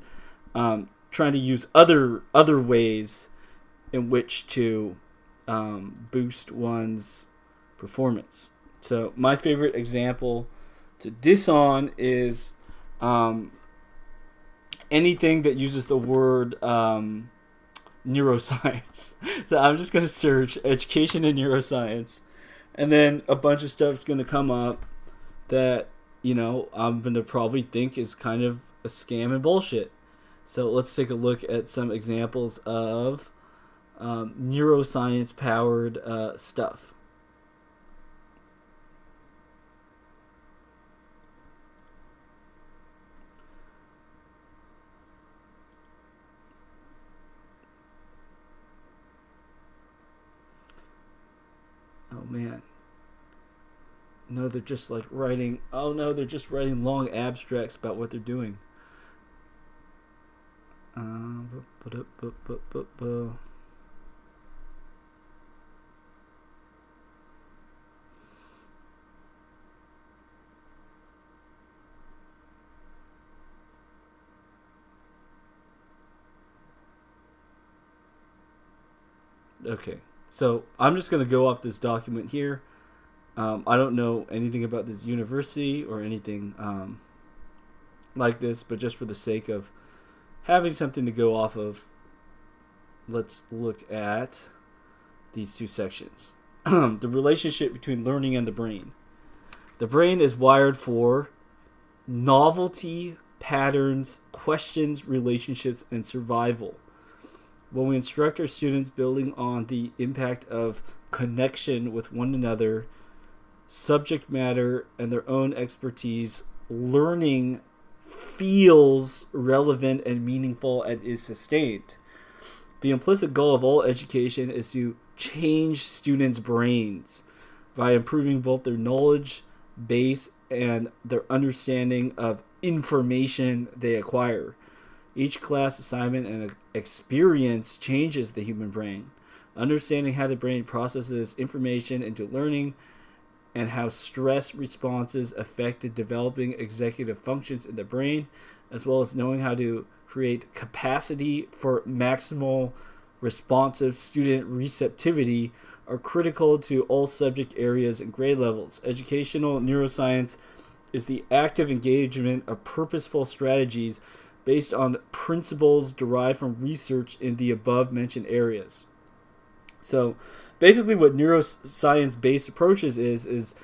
Trying to use other ways in which to boost one's performance. So my favorite example to diss on is anything that uses the word neuroscience. So I'm just going to search education and neuroscience, and then a bunch of stuff is going to come up that, I'm going to probably think is kind of a scam and bullshit. So let's take a look at some examples of neuroscience-powered stuff. Oh, man. No, they're just like writing... Oh, no, they're just writing long abstracts about what they're doing. Okay, so I'm just going to go off this document here. I don't know anything about this university or anything like this, but just for the sake of having something to go off of, let's look at these two sections. The relationship between learning and the brain. The brain is wired for novelty, patterns, questions, relationships, and survival. When we instruct our students building on the impact of connection with one another, subject matter, and their own expertise, learning feels relevant and meaningful and is sustained. The implicit goal of all education is to change students' brains by improving both their knowledge base and their understanding of information they acquire. Each class assignment and experience changes the human brain. Understanding how the brain processes information into learning and how stress responses affect the developing executive functions in the brain, as well as knowing how to create capacity for maximal responsive student receptivity are critical to all subject areas and grade levels. Educational neuroscience is the active engagement of purposeful strategies based on principles derived from research in the above mentioned areas. So basically what neuroscience-based approaches is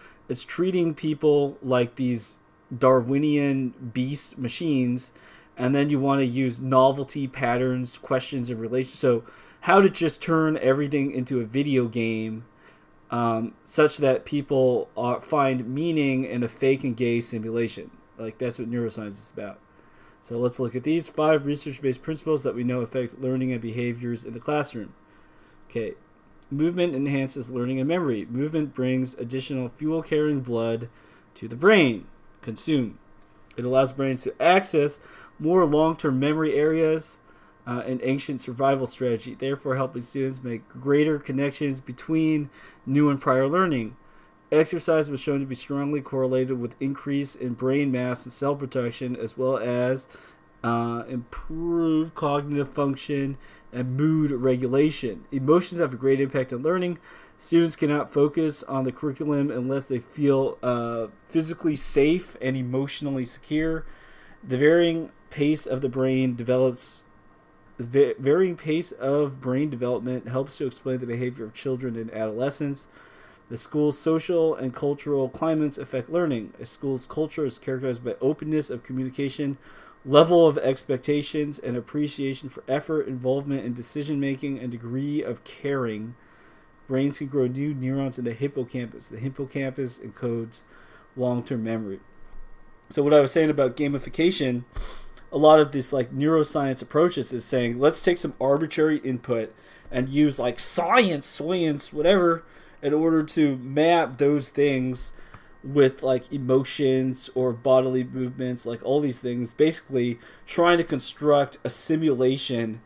treating people like these Darwinian beast machines, and then you want to use novelty, patterns, questions, and relations. So how to just turn everything into a video game such that people find meaning in a fake and gay simulation. Like, that's what neuroscience is about. So let's look at these 5 research-based principles that we know affect learning and behaviors in the classroom. Okay, movement enhances learning and memory. Movement brings additional fuel-carrying blood to the brain. Consume. It allows brains to access more long-term memory areas, an ancient survival strategy, therefore helping students make greater connections between new and prior learning. Exercise was shown to be strongly correlated with increase in brain mass and cell production, as well as improved cognitive function and mood regulation. Emotions have a great impact on learning. Students cannot focus on the curriculum unless they feel physically safe and emotionally secure. The varying pace of brain development helps to explain the behavior of children and adolescents. The school's social and cultural climates affect learning. A school's culture is characterized by openness of communication, level of expectations, and appreciation for effort, involvement in decision making, and degree of caring. Brains can grow new neurons in the hippocampus. The hippocampus encodes long-term memory. So what I was saying about gamification, a lot of this like neuroscience approaches is saying, let's take some arbitrary input and use like science, whatever, in order to map those things with like emotions or bodily movements, like all these things, basically trying to construct a simulation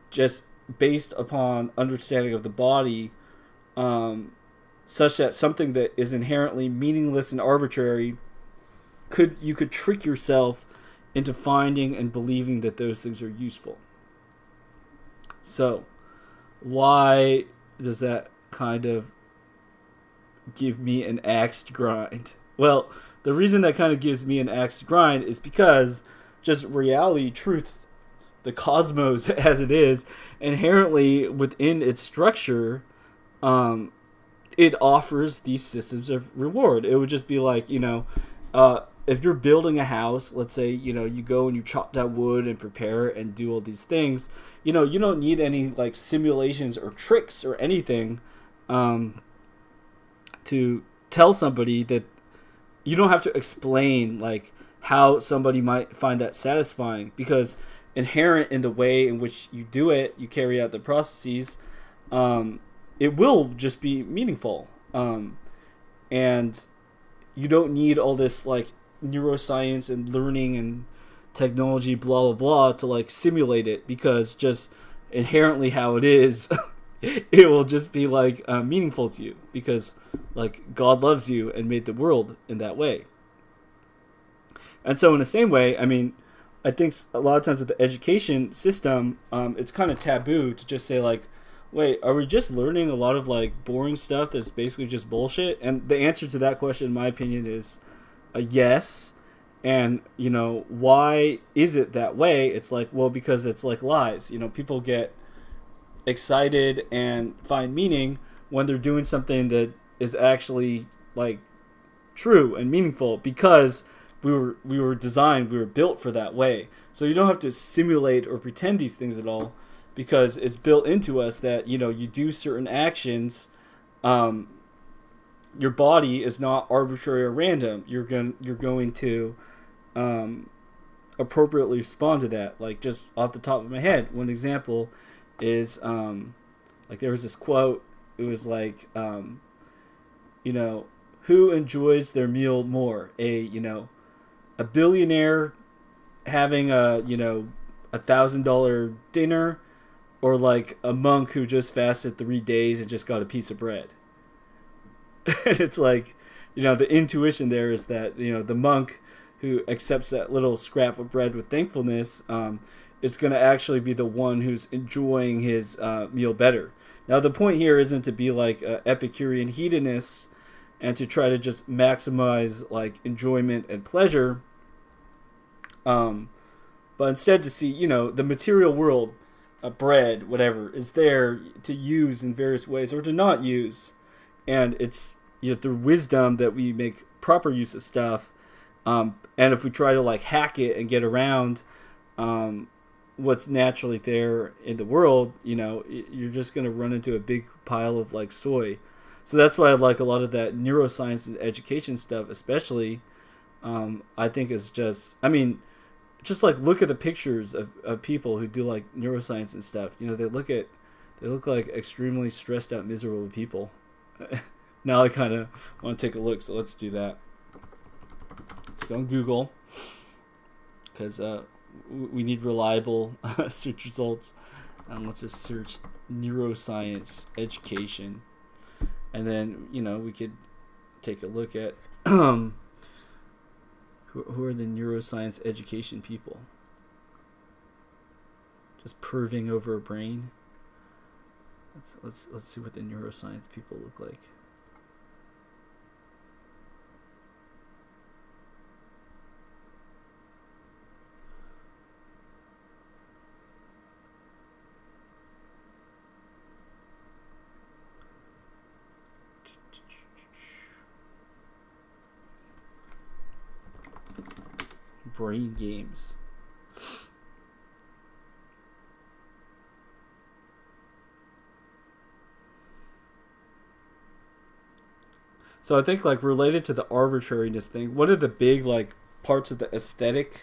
just based upon understanding of the body, such that something that is inherently meaningless and arbitrary you could trick yourself into finding and believing that those things are useful. So why does that kind of give me an axe to grind? Well, the reason that kind of gives me an axe to grind is because just reality, truth, the cosmos as it is, inherently within its structure, it offers these systems of reward. It would just be like, if you're building a house, let's say, you go and you chop that wood and prepare and do all these things, you don't need any like simulations or tricks or anything to tell somebody that you don't have to explain like how somebody might find that satisfying, because inherent in the way in which you do it, you carry out the processes, it will just be meaningful. And you don't need all this like neuroscience and learning and technology blah blah blah to like simulate it, because just inherently how it is it will just be like meaningful to you, because like God loves you and made the world in that way. And so in the same way, I mean, I think a lot of times with the education system, it's kind of taboo to just say like, wait, are we just learning a lot of like boring stuff that's basically just bullshit? And the answer to that question, in my opinion, is a yes. And, why is it that way? It's like, well, because it's like lies. People get excited and find meaning when they're doing something that is actually like true and meaningful, because we were designed, we were built for that way. So you don't have to simulate or pretend these things at all, because it's built into us that, you do certain actions. Your body is not arbitrary or random. You're going to appropriately respond to that. Like, just off the top of my head, one example is like there was this quote. It was like, who enjoys their meal more? A billionaire having a $1,000 dinner, or like a monk who just fasted 3 days and just got a piece of bread. And it's like, the intuition there is that, the monk who accepts that little scrap of bread with thankfulness is going to actually be the one who's enjoying his meal better. Now, the point here isn't to be like an Epicurean hedonist and to try to just maximize like enjoyment and pleasure, but instead to see, the material world, bread, whatever, is there to use in various ways or to not use. And it's, through wisdom that we make proper use of stuff. And if we try to like hack it and get around what's naturally there in the world, you're just going to run into a big pile of like soy. So that's why I like a lot of that neuroscience and education stuff, especially. I think is just, just like look at the pictures of people who do like neuroscience and stuff. They look like extremely stressed out, miserable people. Now I kind of want to take a look, so let's do that. Let's go on Google, because we need reliable search results. Let's just search neuroscience education, and then we could take a look at who are the neuroscience education people. Just perving over a brain. Let's see what the neuroscience people look like. Brain games. So I think like related to the arbitrariness thing, one of the big like parts of the aesthetic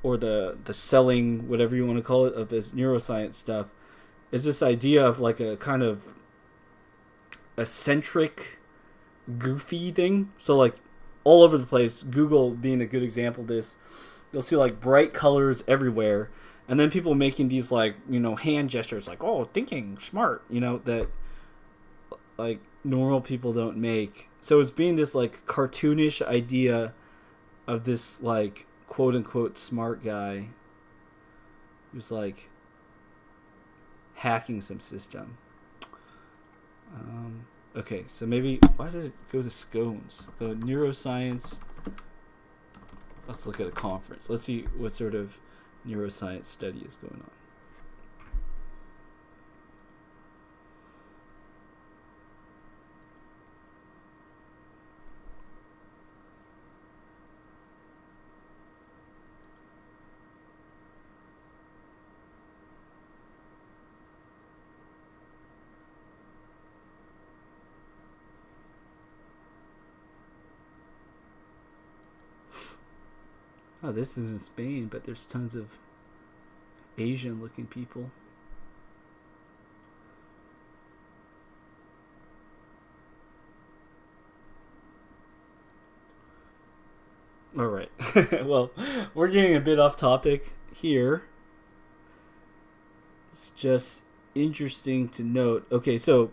or the selling, whatever you want to call it, of this neuroscience stuff is this idea of like a kind of eccentric, goofy thing. So like all over the place, Google being a good example of this, you'll see like bright colors everywhere, and then people making these like, hand gestures like, oh, thinking smart, that like normal people don't make. So it's being this like cartoonish idea of this like quote unquote smart guy who's like hacking some system. Okay, so maybe, why did it go to scones? Go neuroscience. Let's look at a conference. Let's see what sort of neuroscience study is going on. Oh, this is in Spain, but there's tons of Asian-looking people. All right. Well, we're getting a bit off topic here. It's just interesting to note. Okay, so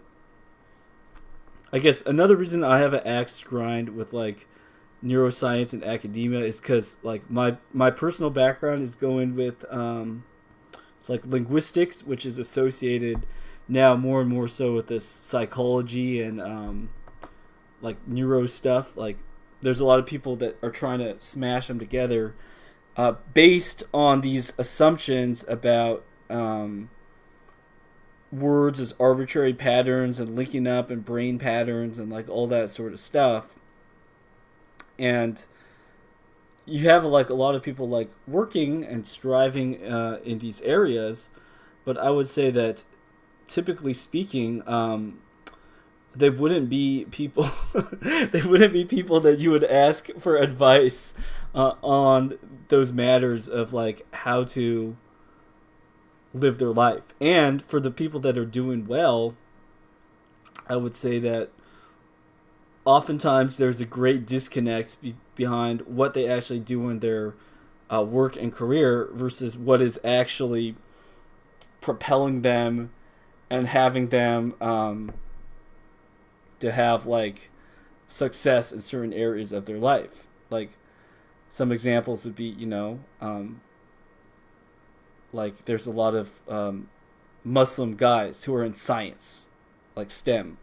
I guess another reason I have an axe to grind with like neuroscience and academia is because like my personal background is going with it's like linguistics, which is associated now more and more so with this psychology and like neuro stuff. Like there's a lot of people that are trying to smash them together based on these assumptions about words as arbitrary patterns and linking up and brain patterns and like all that sort of stuff. And you have like a lot of people like working and striving in these areas, but I would say that typically speaking, they wouldn't be people they wouldn't be people that you would ask for advice on those matters of like how to live their life. And for the people that are doing well, I would say that oftentimes there's a great disconnect behind what they actually do in their work and career versus what is actually propelling them and having them to have like success in certain areas of their life. Like some examples would be, like there's a lot of Muslim guys who are in science, like STEM.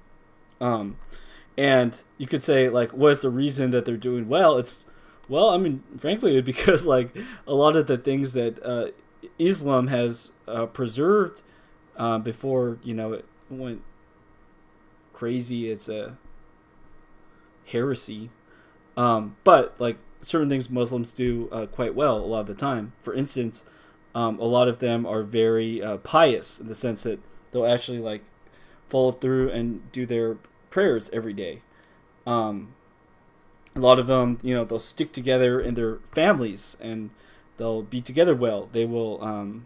And you could say, like, what is the reason that they're doing well? Frankly, because like a lot of the things that Islam has preserved before, it went crazy as a heresy. But like certain things Muslims do quite well a lot of the time. For instance, a lot of them are very pious in the sense that they'll actually like follow through and do their prayers every day. A lot of them, they'll stick together in their families and they'll be together well. They will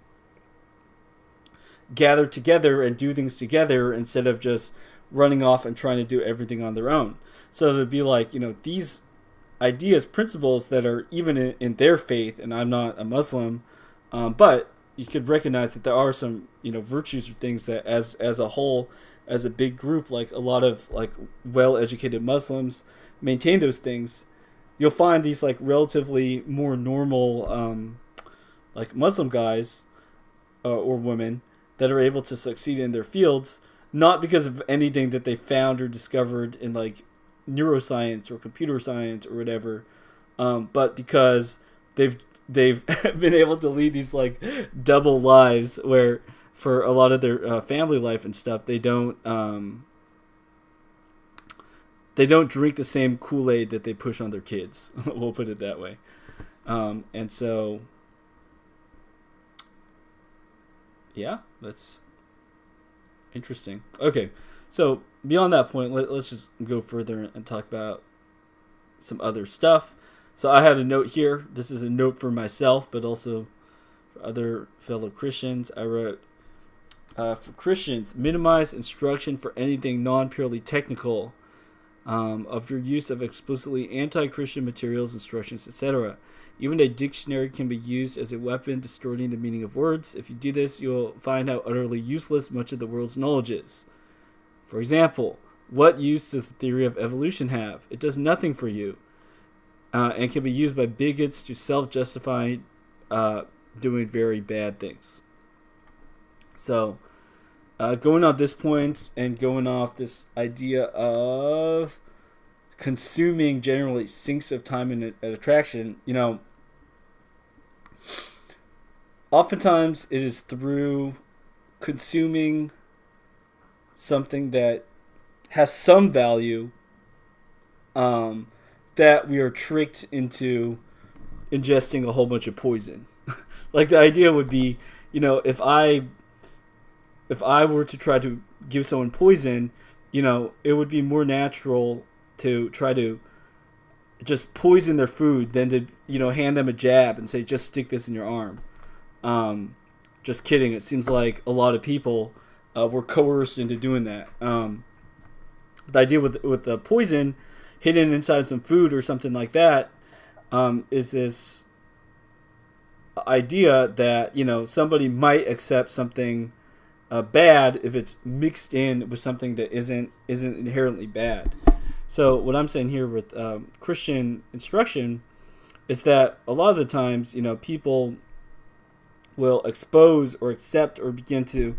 gather together and do things together instead of just running off and trying to do everything on their own. So it would be like, these ideas, principles that are even in their faith, and I'm not a Muslim, but you could recognize that there are some, virtues or things that as a whole, as a big group, like a lot of like well-educated Muslims maintain those things. You'll find these like relatively more normal, like Muslim guys or women that are able to succeed in their fields, not because of anything that they found or discovered in like neuroscience or computer science or whatever, but because they've been able to lead these like double lives where for a lot of their family life and stuff, they don't drink the same Kool-Aid that they push on their kids. We'll put it that way. And so, yeah, that's interesting. Okay, so beyond that point, let's just go further and talk about some other stuff. So I had a note here. This is a note for myself, but also for other fellow Christians. I wrote, for Christians, minimize instruction for anything non-purely technical of your use of explicitly anti-Christian materials, instructions, etc. Even a dictionary can be used as a weapon, distorting the meaning of words. If you do this, you'll find how utterly useless much of the world's knowledge is. For example, what use does the theory of evolution have? It does nothing for you, and can be used by bigots to self-justify doing very bad things. So, going on this point and going off this idea of consuming generally sinks of time and attraction, oftentimes it is through consuming something that has some value that we are tricked into ingesting a whole bunch of poison. Like the idea would be, if I were to try to give someone poison, it would be more natural to try to just poison their food than to, hand them a jab and say, just stick this in your arm. Just kidding. It seems like a lot of people were coerced into doing that. The idea with the poison hidden inside some food or something like that is this idea that, somebody might accept something bad if it's mixed in with something that isn't inherently bad. So what I'm saying here with Christian instruction is that a lot of the times, people will expose or accept or begin to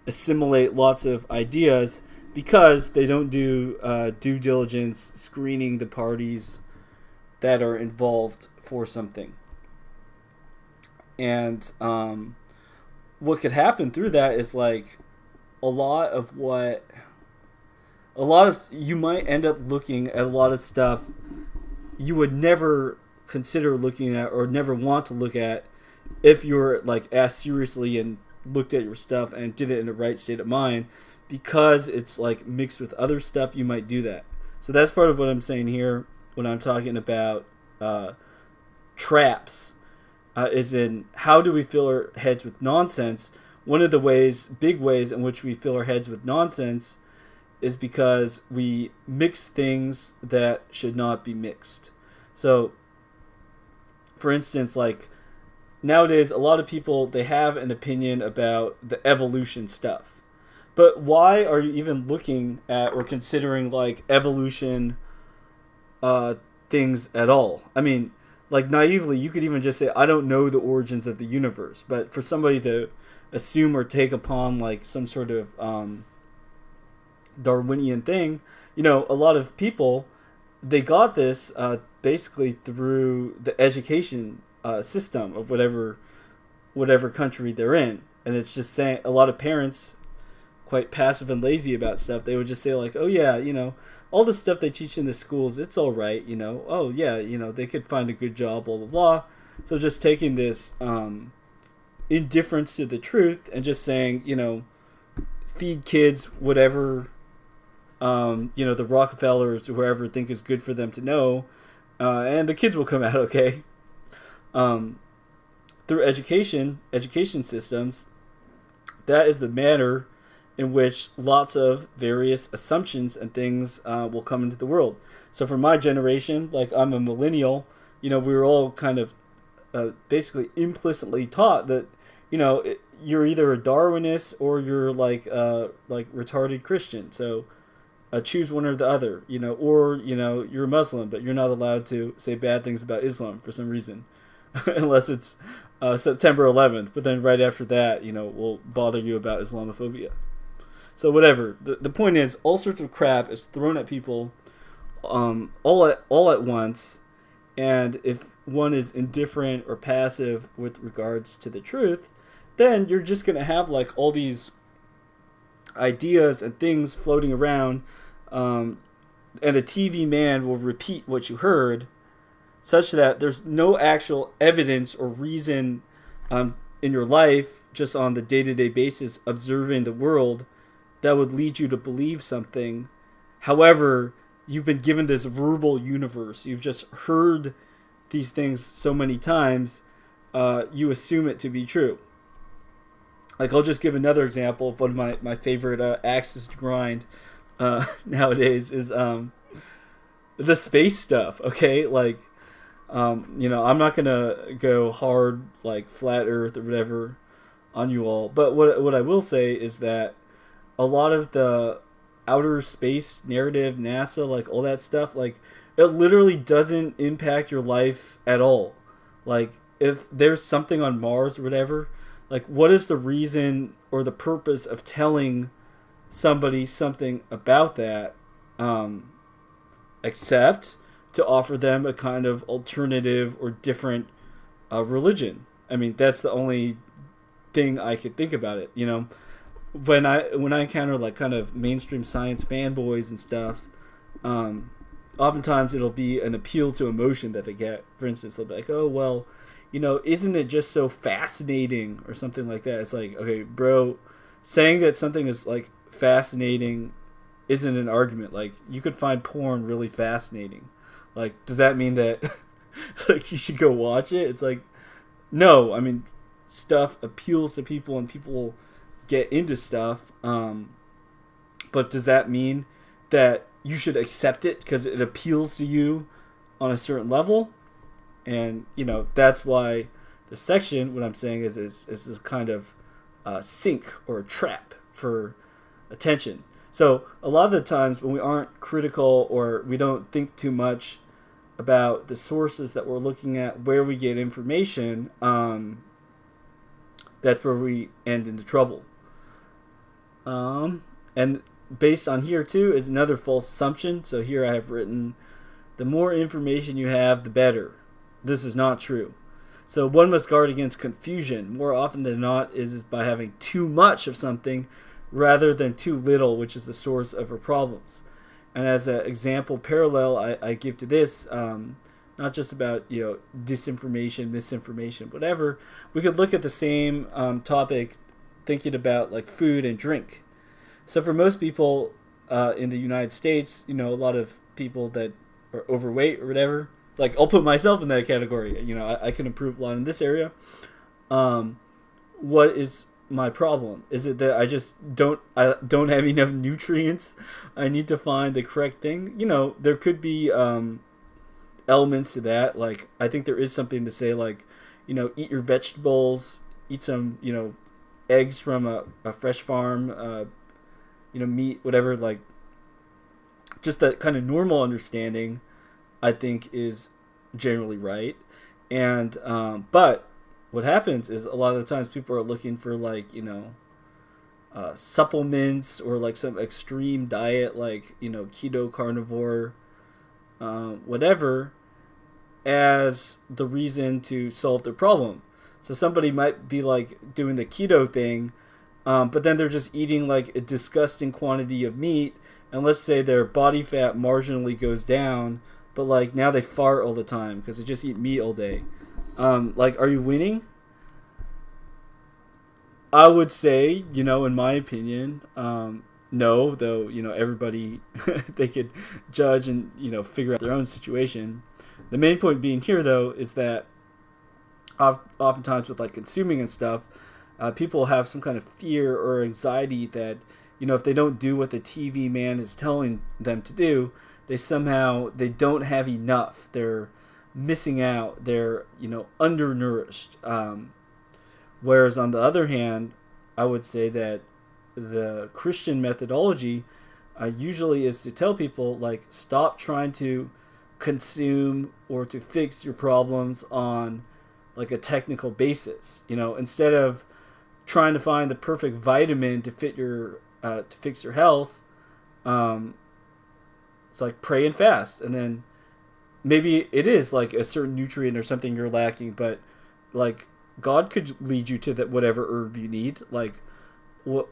assimilate lots of ideas because they don't do due diligence screening the parties that are involved for something. And what could happen through that is like you might end up looking at a lot of stuff you would never consider looking at or never want to look at if you were like asked seriously and looked at your stuff and did it in the right state of mind. Because it's like mixed with other stuff, you might do that. So that's part of what I'm saying here when I'm talking about traps. Is in how do we fill our heads with nonsense? One of the big ways in which we fill our heads with nonsense is because we mix things that should not be mixed. So, for instance, like nowadays, a lot of people, they have an opinion about the evolution stuff. But why are you even looking at or considering like evolution things at all. I mean, like naively, you could even just say, I don't know the origins of the universe. But for somebody to assume or take upon like some sort of Darwinian thing, a lot of people, they got this basically through the education system of whatever country they're in. And it's just saying a lot of parents, quite passive and lazy about stuff, they would just say like, oh yeah, all the stuff they teach in the schools, it's all right, oh yeah, they could find a good job, blah blah blah. So just taking this indifference to the truth and just saying, feed kids whatever the Rockefellers or whoever think is good for them to know, and the kids will come out okay. Through education systems, that is the manner in which lots of various assumptions and things will come into the world. So for my generation, like I'm a millennial, we were all kind of basically implicitly taught that, you're either a Darwinist or you're like retarded Christian. So choose one or the other, or you're a Muslim, but you're not allowed to say bad things about Islam for some reason, unless it's September 11th. But then right after that, we'll bother you about Islamophobia. So whatever. The point is, all sorts of crap is thrown at people, all at once, and if one is indifferent or passive with regards to the truth, then you're just gonna have like all these ideas and things floating around, and the TV man will repeat what you heard, such that there's no actual evidence or reason in your life, just on the day-to-day basis, observing the world, that would lead you to believe something. However, you've been given this verbal universe. You've just heard these things so many times, you assume it to be true. Like, I'll just give another example of one of my favorite axes to grind nowadays is the space stuff, okay? Like, I'm not going to go hard, like, flat earth or whatever on you all. But what I will say is that a lot of the outer space narrative, NASA, like, all that stuff, like, it literally doesn't impact your life at all. Like, if there's something on Mars or whatever, like, what is the reason or the purpose of telling somebody something about that, except to offer them a kind of alternative or different religion? I mean, that's the only thing I could think about it. When I encounter like kind of mainstream science fanboys and stuff, oftentimes it'll be an appeal to emotion that they get. For instance, they'll be like, oh, well, isn't it just so fascinating or something like that? It's like, okay, bro, saying that something is like fascinating isn't an argument. Like, you could find porn really fascinating. Like, does that mean that like you should go watch it? It's like, no. I mean, stuff appeals to people and people get into stuff, but does that mean that you should accept it because it appeals to you on a certain level? And that's why the section, what I'm saying is this kind of sink or a trap for attention. So a lot of the times when we aren't critical or we don't think too much about the sources that we're looking at, where we get information, that's where we end into trouble. And based on here too is another false assumption. So here I have written, the more information you have, the better. This is not true. So one must guard against confusion. More often than not is by having too much of something rather than too little, which is the source of our problems. And as an example parallel I give to this, not just about disinformation, misinformation, whatever, we could look at the same topic thinking about like food and drink. So for most people in the United States, a lot of people that are overweight or whatever, like I'll put myself in that category. I can improve a lot in this area. What is my problem? Is it that I don't have enough nutrients? I need to find the correct thing. There could be elements to that. Like, I think there is something to say, like, eat your vegetables, eat some, eggs from a fresh farm, meat, whatever, like, just that kind of normal understanding I think is generally right. And but what happens is a lot of the times people are looking for like, supplements or like some extreme diet, like, keto, carnivore, whatever, as the reason to solve their problem. So somebody might be like doing the keto thing, but then they're just eating like a disgusting quantity of meat, and let's say their body fat marginally goes down, but like now they fart all the time because they just eat meat all day. Like, are you winning? I would say, in my opinion, no, though, everybody, they could judge and, figure out their own situation. The main point being here, though, is that oftentimes with like consuming and stuff, people have some kind of fear or anxiety that, if they don't do what the TV man is telling them to do, they don't have enough. They're missing out. They're, undernourished. Whereas on the other hand, I would say that the Christian methodology usually is to tell people, like, stop trying to consume or to fix your problems on like a technical basis. Instead of trying to find the perfect vitamin to fix your health, it's like pray and fast, and then maybe it is like a certain nutrient or something you're lacking, but like God could lead you to that whatever herb you need. Like, what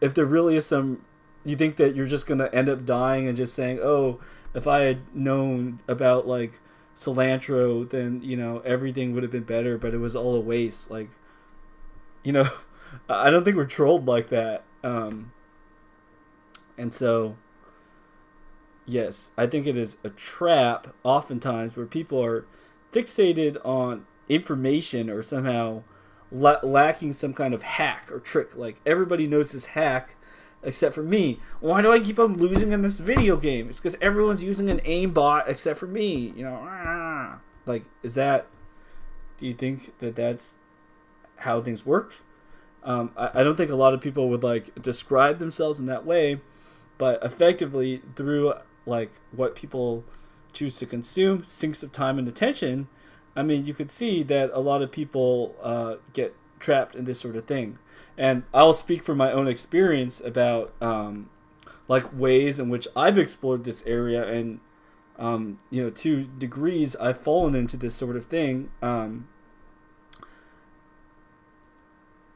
if there really is some? You think that you're just gonna end up dying and just saying, "Oh, if I had known about like cilantro, then everything would have been better," but it was all a waste. Like, I don't think we're trolled like that. And so, yes, I think it is a trap oftentimes where people are fixated on information or somehow lacking some kind of hack or trick. Like, everybody knows this hack except for me. Why do I keep on losing in this video game? It's because everyone's using an aimbot except for me. Like, do you think that that's how things work? I don't think a lot of people would like describe themselves in that way, but effectively through like what people choose to consume, sinks of time and attention, I mean, you could see that a lot of people get trapped in this sort of thing. And I'll speak from my own experience about like ways in which I've explored this area, and to degrees I've fallen into this sort of thing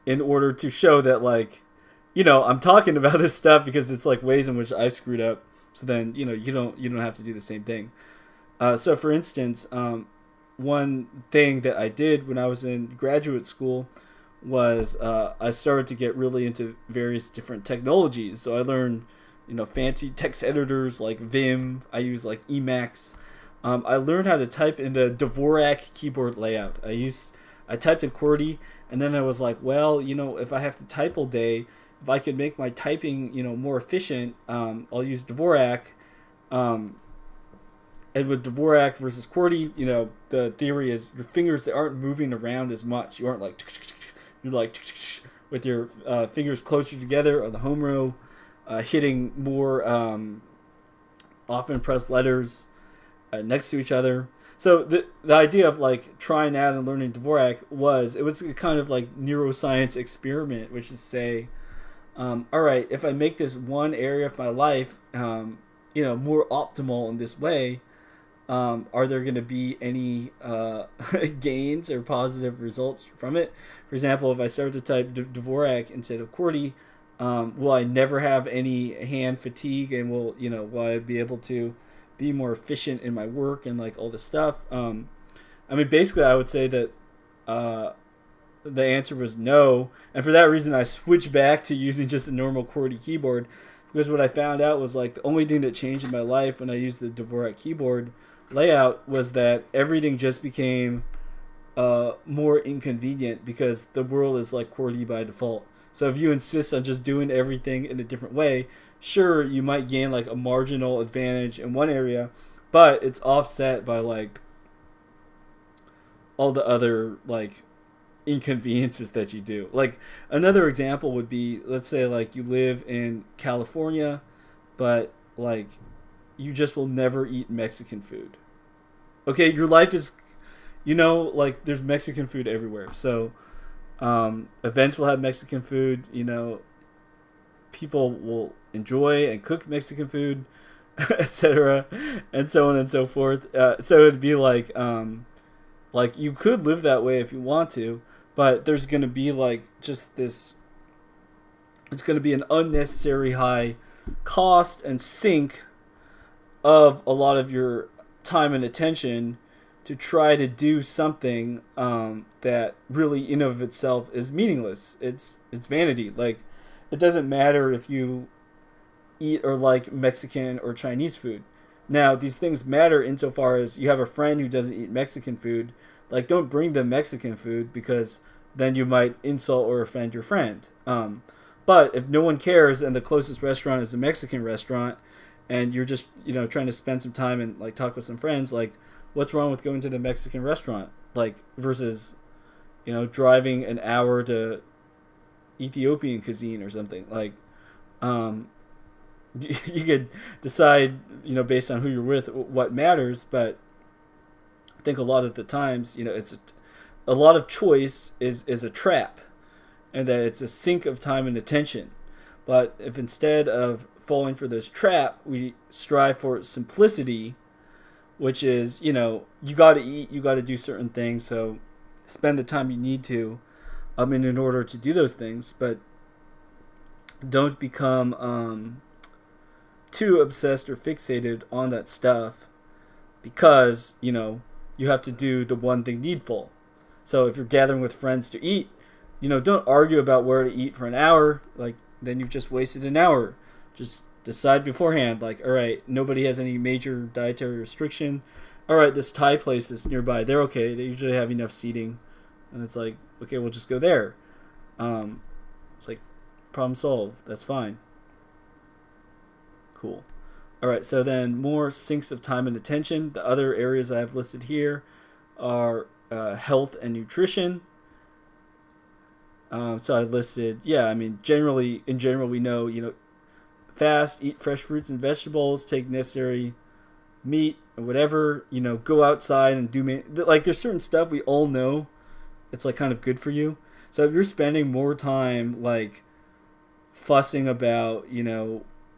in order to show that, like, I'm talking about this stuff because it's like ways in which I screwed up. So then you don't have to do the same thing. So for instance, one thing that I did when I was in graduate school was I started to get really into various different technologies. So I learned, fancy text editors like Vim. I use like Emacs. I learned how to type in the Dvorak keyboard layout. I typed in QWERTY, and then I was like, well, if I have to type all day, if I could make my typing, more efficient, I'll use Dvorak. And with Dvorak versus QWERTY, the theory is your fingers, they aren't moving around as much. You aren't like, you're like with your fingers closer together on the home row, hitting more often pressed letters next to each other. So the idea of like trying out and learning Dvorak was a kind of like neuroscience experiment, which is to say, all right, if I make this one area of my life, more optimal in this way, are there going to be any gains or positive results from it? For example, if I start to type Dvorak instead of QWERTY, will I never have any hand fatigue, and will I be able to be more efficient in my work and like all this stuff? Basically I would say that the answer was no, and for that reason I switched back to using just a normal QWERTY keyboard, because what I found out was like the only thing that changed in my life when I used the Dvorak keyboard layout was that everything just became more inconvenient, because the world is like QWERTY by default. So if you insist on just doing everything in a different way, sure, you might gain like a marginal advantage in one area, but it's offset by like all the other like inconveniences that you do. Like, another example would be, let's say like you live in California, but like you just will never eat Mexican food. Okay, your life is, like there's Mexican food everywhere. So events will have Mexican food. People will enjoy and cook Mexican food, etc., and so on and so forth. So it'd be like you could live that way if you want to, but there's going to be like just this. It's going to be an unnecessary high cost and sink of a lot of your time and attention to try to do something that really in of itself is meaningless. It's vanity. Like, it doesn't matter if you eat or like Mexican or Chinese food. Now, these things matter insofar as you have a friend who doesn't eat Mexican food. Like, don't bring them Mexican food because then you might insult or offend your friend. But if no one cares and the closest restaurant is a Mexican restaurant and you're just, trying to spend some time and like talk with some friends, like, what's wrong with going to the Mexican restaurant? Like, versus, driving an hour to Ethiopian cuisine or something. Like, you could decide, based on who you're with, what matters. But I think a lot of the times, it's a lot of choice is a trap, and that it's a sink of time and attention. But if instead of falling for this trap, we strive for simplicity, which is, you got to eat, you got to do certain things, so spend the time you need to in order to do those things, but don't become too obsessed or fixated on that stuff because, you have to do the one thing needful. So if you're gathering with friends to eat, don't argue about where to eat for an hour. Like, then you've just wasted an hour. Just decide beforehand, like, all right, nobody has any major dietary restriction. All right, this Thai place is nearby. They're okay. They usually have enough seating. And it's like, okay, we'll just go there. It's like, problem solved. That's fine. Cool. All right, so then more sinks of time and attention. The other areas I have listed here are health and nutrition. So I listed, in general, we know, fast, eat fresh fruits and vegetables, take necessary meat or whatever, go outside and like there's certain stuff we all know it's like kind of good for you. So if you're spending more time like fussing about,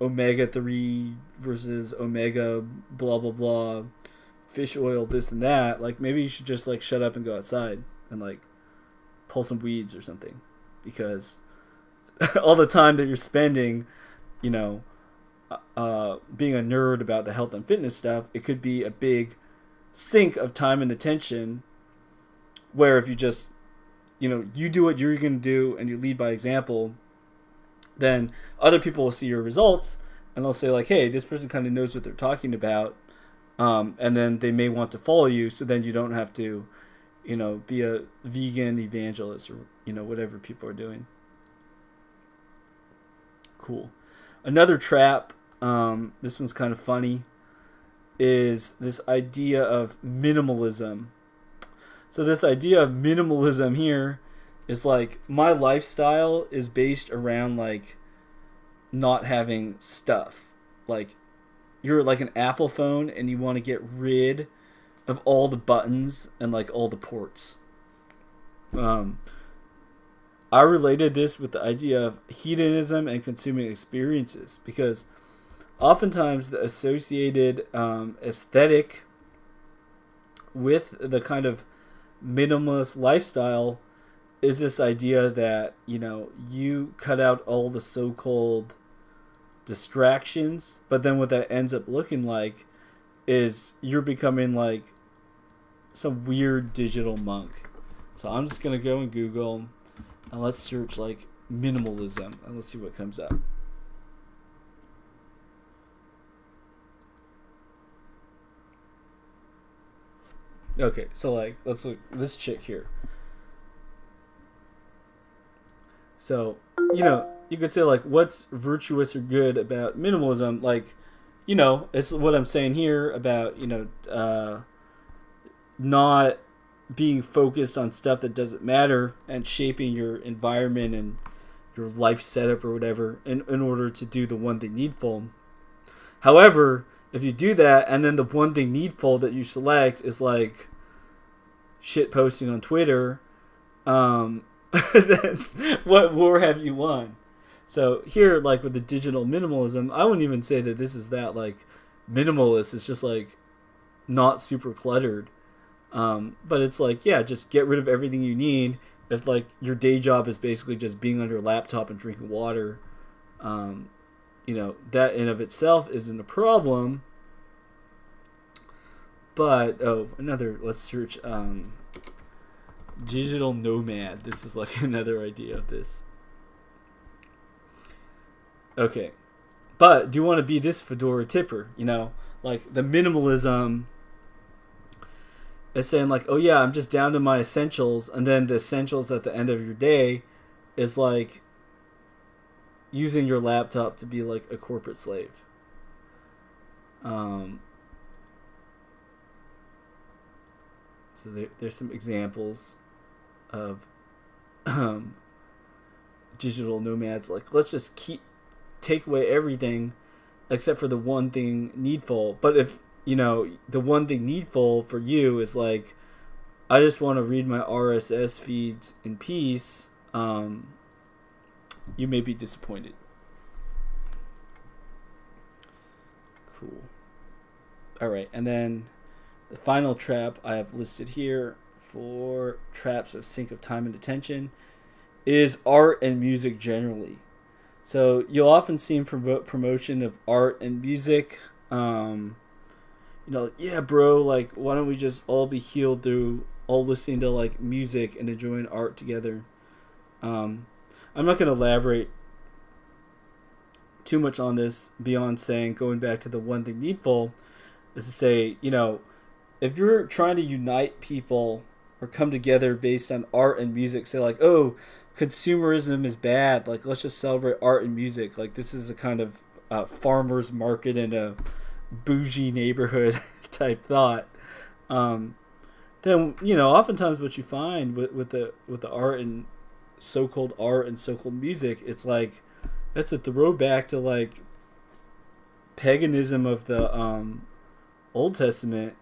omega-3 versus omega blah blah blah, fish oil, this and that, like maybe you should just like shut up and go outside and like pull some weeds or something, because all the time that you're spending, being a nerd about the health and fitness stuff, it could be a big sink of time and attention, where if you just, you do what you're going to do and you lead by example, then other people will see your results and they'll say like, hey, this person kind of knows what they're talking about. And then they may want to follow you. So then you don't have to, be a vegan evangelist or, whatever people are doing. Cool. Another trap, this one's kind of funny, is this idea of minimalism. So this idea of minimalism here is like, my lifestyle is based around like not having stuff. Like, you're like an Apple phone and you want to get rid of all the buttons and like all the ports. I related this with the idea of hedonism and consuming experiences, because oftentimes the associated aesthetic with the kind of minimalist lifestyle is this idea that, you cut out all the so-called distractions, but then what that ends up looking like is you're becoming like some weird digital monk. So I'm just going to go and Google and let's search like minimalism and let's see what comes up. Okay, so like, let's look this chick here. So, you could say like, what's virtuous or good about minimalism? Like, it's what I'm saying here about, not being focused on stuff that doesn't matter and shaping your environment and your life setup or whatever in order to do the one thing needful. However, if you do that, and then the one thing needful that you select is like shit posting on Twitter, then what war have you won? So here, like with the digital minimalism, I wouldn't even say that this is that like minimalist. It's just like not super cluttered. But it's like, yeah, just get rid of everything you need. If like your day job is basically just being on your laptop and drinking water, that in of itself isn't a problem. But let's search digital nomad. This is like another idea of this. Okay, but do you want to be this fedora tipper? Like the minimalism is saying like, oh yeah, I'm just down to my essentials, and then the essentials at the end of your day is like using your laptop to be like a corporate slave. So there's some examples of digital nomads. Like, let's just take away everything except for the one thing needful. But if the one thing needful for you is like, I just want to read my RSS feeds in peace, you may be disappointed. Cool. All right, and then the final trap I have listed here for traps of sink of time and attention is art and music generally. So you'll often see promotion of art and music. Yeah, bro, like, why don't we just all be healed through all listening to like music and enjoying art together? I'm not going to elaborate too much on this beyond saying, going back to the one thing needful, is to say, if you're trying to unite people or come together based on art and music, say like, oh, consumerism is bad, like let's just celebrate art and music, like this is a kind of farmer's market in a bougie neighborhood type thought, then oftentimes what you find with the art and so-called music, it's like that's a throwback to like paganism of the Old Testament.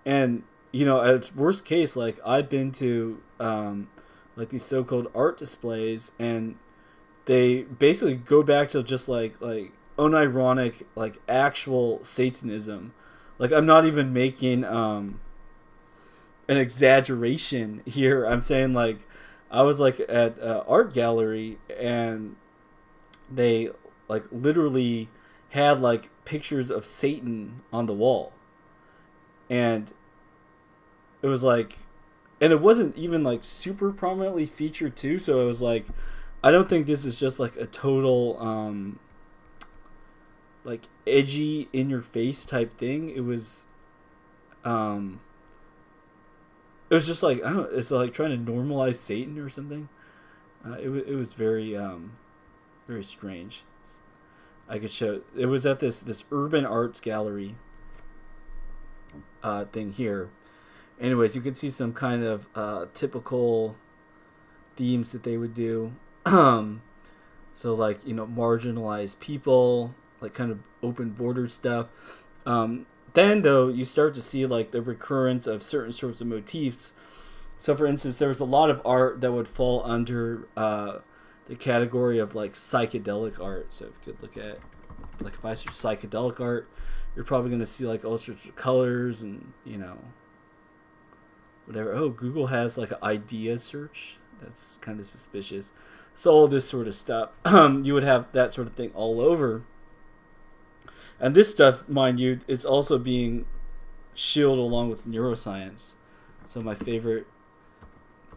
And at its worst case, like I've been to like these so-called art displays, and they basically go back to just like unironic, like actual Satanism. Like I'm not even making an exaggeration here. I'm saying like I was like at an art gallery, and they like literally had like pictures of Satan on the wall. And it was like, and it wasn't even like super prominently featured too. So it was like, I don't think this is just like a total, like edgy in your face type thing. It was just like, I don't know, it's like trying to normalize Satan or something. It was very, very strange. I could show, it was at this urban arts gallery thing here. Anyways, you could see some kind of typical themes that they would do. So like, marginalized people, like kind of open border stuff. Then though, you start to see like the recurrence of certain sorts of motifs. So for instance, there was a lot of art that would fall under the category of like psychedelic art. So if you could look at, like, if I search psychedelic art, you're probably going to see like all sorts of colors and whatever. Oh, Google has like an idea search. That's kind of suspicious. So all this sort of stuff, you would have that sort of thing all over. And this stuff, mind you, it's also being shielded along with neuroscience. So my favorite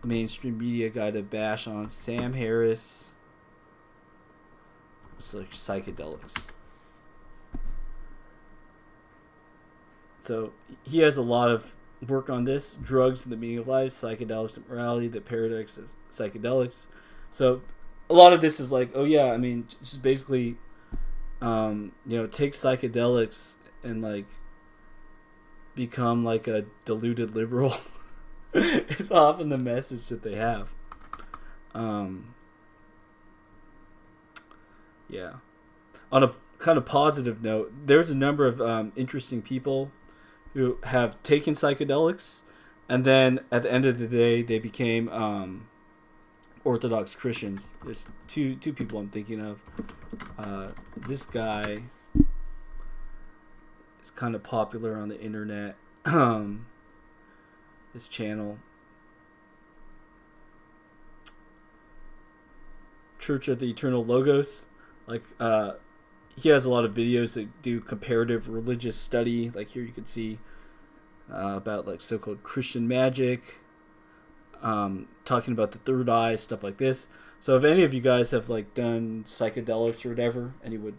mainstream media guy to bash on, Sam Harris. It's like psychedelics. So he has a lot of work on this: drugs and the meaning of life, psychedelics and morality, the paradox of psychedelics. So a lot of this is like, oh yeah, I mean, just basically, take psychedelics and like become like a deluded liberal. It's often the message that they have. Yeah. On a kind of positive note, there's a number of interesting people who have taken psychedelics, and then at the end of the day, they became Orthodox Christians. There's two people I'm thinking of. This guy is kind of popular on the internet. His channel, Church of the Eternal Logos. Like, he has a lot of videos that do comparative religious study. Like here you can see about like so-called Christian magic, talking about the third eye, stuff like this. So if any of you guys have like done psychedelics or whatever, and you would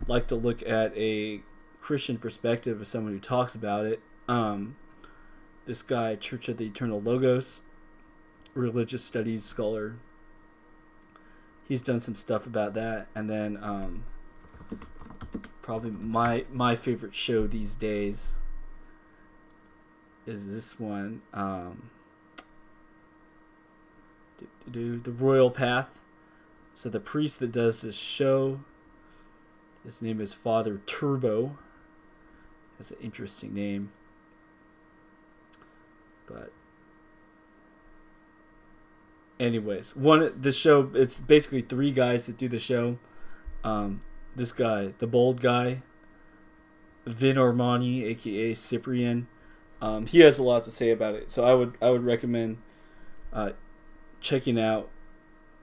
like to look at a Christian perspective of someone who talks about it, this guy, Church of the Eternal Logos, religious studies scholar, he's done some stuff about that. And then probably my favorite show these days is this one, The Royal Path. So the priest that does this show, his name is Father Turbo. That's an interesting name. But anyways, this show, it's basically three guys that do the show. This guy, the bold guy, Vin Armani, aka Cyprian, he has a lot to say about it. So I would recommend checking out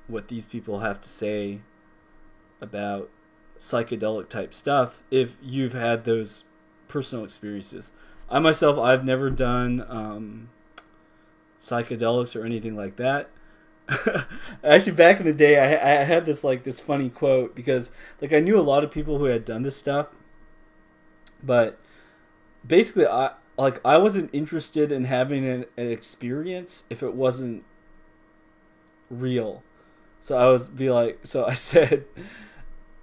what these people have to say about psychedelic type stuff if you've had those personal experiences. I myself, I've never done psychedelics or anything like that. Actually, back in the day, I had this funny quote, because like I knew a lot of people who had done this stuff, but basically I wasn't interested in having an experience if it wasn't real. So I said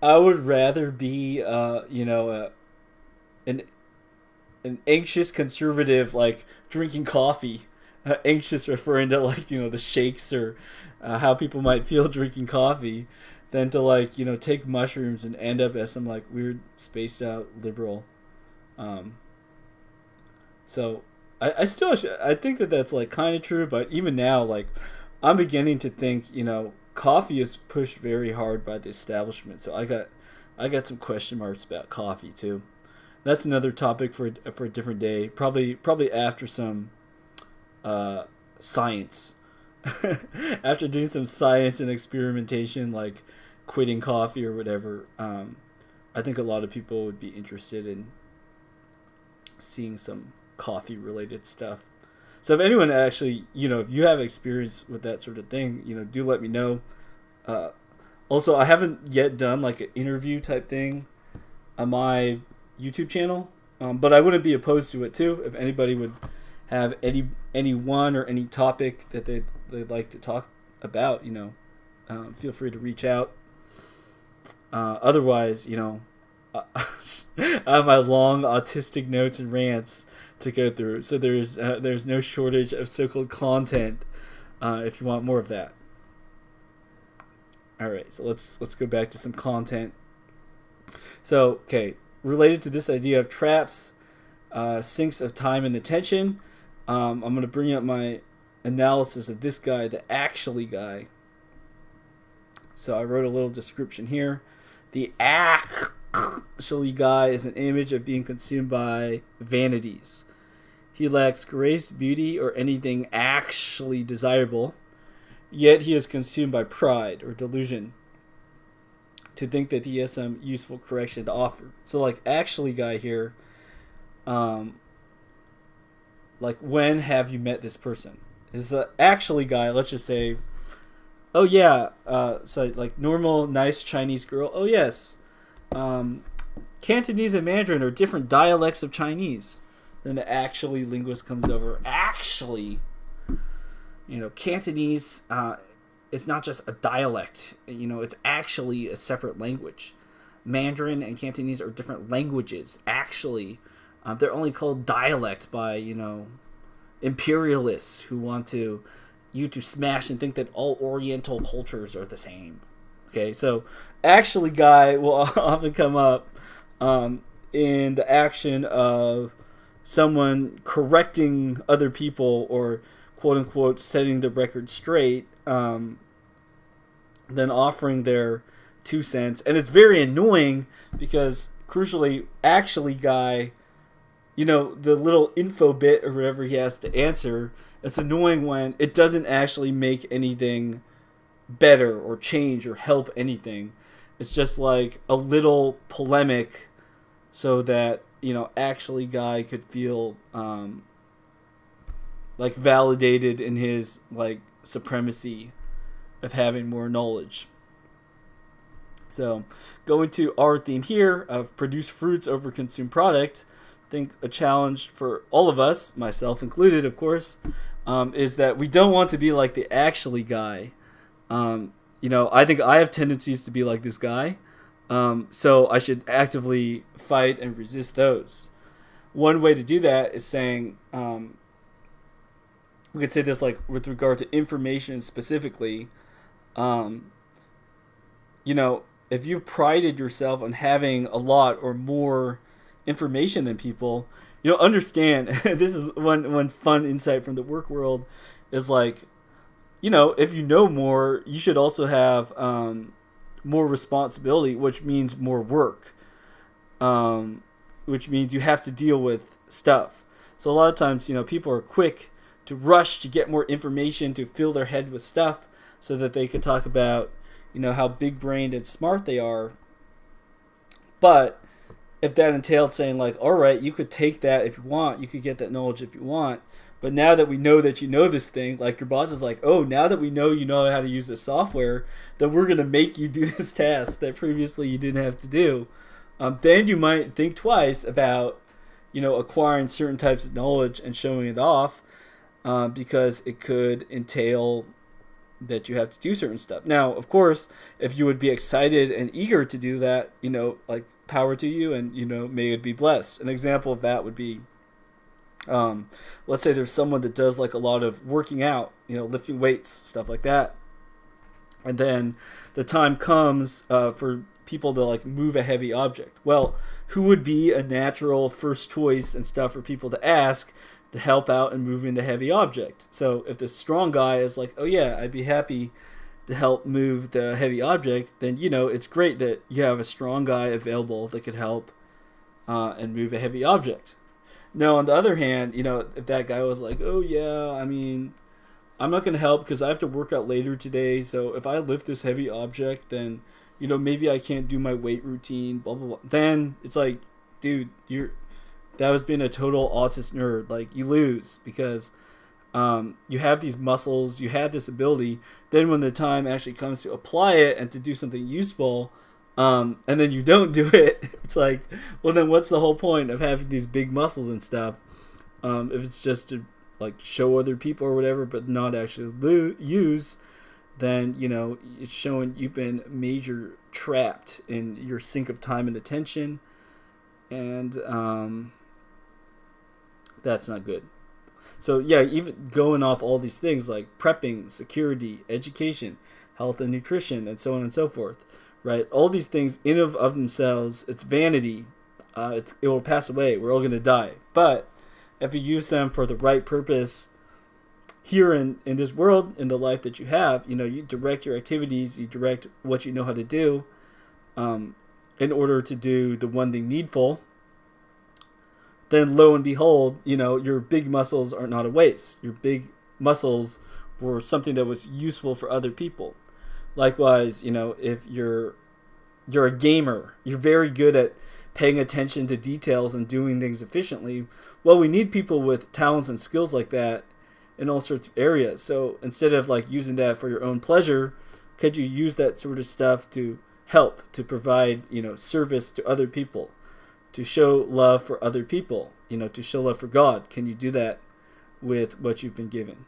I would rather be an anxious conservative, like drinking coffee. Anxious referring to the shakes or how people might feel drinking coffee, than to take mushrooms and end up as some weird spaced out liberal. So I think that's kind of true, but even now I'm beginning to think coffee is pushed very hard by the establishment. So I got some question marks about coffee too. That's another topic for a different day. Probably after some science. After doing some science and experimentation, like quitting coffee or whatever, I think a lot of people would be interested in seeing some coffee related stuff. So if anyone actually, if you have experience with that sort of thing, do let me know. Also, I haven't yet done an interview type thing on my YouTube channel, but I wouldn't be opposed to it too. If anybody would have any one or any topic that they'd like to talk about, feel free to reach out. Otherwise, I have my long autistic notes and rants to go through. So there's no shortage of so-called content if you want more of that. All right, so let's go back to some content. So, okay, related to this idea of traps, sinks of time and attention, I'm going to bring up my analysis of this guy, the actually guy. So I wrote a little description here. The actually guy is an image of being consumed by vanities. He lacks grace, beauty, or anything actually desirable, yet he is consumed by pride or delusion to think that he has some useful correction to offer. So actually guy here, when have you met this person? Is the actually guy, let's just say, oh yeah, so normal nice Chinese girl, oh yes, Cantonese and Mandarin are different dialects of Chinese. Then the actually linguist comes over, actually, Cantonese is not just a dialect, it's actually a separate language. Mandarin and Cantonese are different languages, actually. They're only called dialect by, imperialists who want you to smash and think that all Oriental cultures are the same. Okay, so actually guy will often come up in the action of someone correcting other people or quote unquote setting the record straight, then offering their 2 cents. And it's very annoying because, crucially, actually guy, the little info bit or whatever he has to answer, it's annoying when it doesn't actually make anything better or change or help anything. It's just like a little polemic so that, actually guy could feel like validated in his like supremacy of having more knowledge. So going to our theme here of produce fruits over consume product, I think a challenge for all of us, myself included, of course, is that we don't want to be like the actually guy. I think I have tendencies to be like this guy. So I should actively fight and resist those. One way to do that is saying, we could say this like with regard to information specifically. If you've prided yourself on having a lot or more information than people, understand this is one fun insight from the work world is like, if you know more, you should also have more responsibility, which means more work, which means you have to deal with stuff. So a lot of times, people are quick to rush to get more information to fill their head with stuff so that they could talk about, how big-brained and smart they are. But if that entailed saying like, all right, you could take that if you want, you could get that knowledge if you want, but now that we know that you know this thing, like your boss is like, oh, now that we know you know how to use this software, then we're going to make you do this task that previously you didn't have to do. Then you might think twice about, acquiring certain types of knowledge and showing it off, because it could entail that you have to do certain stuff. Now, of course, if you would be excited and eager to do that, like power to you, and, may it be blessed. An example of that would be, let's say there's someone that does like a lot of working out, lifting weights, stuff like that. And then the time comes for people to like move a heavy object. Well, who would be a natural first choice and stuff for people to ask to help out in moving the heavy object? So if the strong guy is like, oh yeah, I'd be happy to help move the heavy object, then, it's great that you have a strong guy available that could help and move a heavy object. Now, on the other hand, if that guy was like, oh yeah, I mean, I'm not going to help because I have to work out later today, so if I lift this heavy object, then, maybe I can't do my weight routine, blah, blah, blah. Then it's like, dude, that was being a total autist nerd. Like, you lose because you have these muscles, you have this ability. Then when the time actually comes to apply it and to do something useful, and then you don't do it, it's like, well, then what's the whole point of having these big muscles and stuff if it's just to like show other people or whatever, but not actually use? Then it's showing you've been major trapped in your sink of time and attention, and that's not good. So yeah, even going off all these things like prepping, security, education, health and nutrition, and so on and so forth, right? All these things in of themselves, it's vanity. It will pass away. We're all going to die. But if you use them for the right purpose here in this world, in the life that you have, you direct your activities, you direct what you know how to do in order to do the one thing needful, then lo and behold, your big muscles are not a waste. Your big muscles were something that was useful for other people. Likewise, if you're a gamer, you're very good at paying attention to details and doing things efficiently. Well, we need people with talents and skills like that in all sorts of areas. So instead of like using that for your own pleasure, could you use that sort of stuff to help, to provide, service to other people, to show love for other people, to show love for God? Can you do that with what you've been given?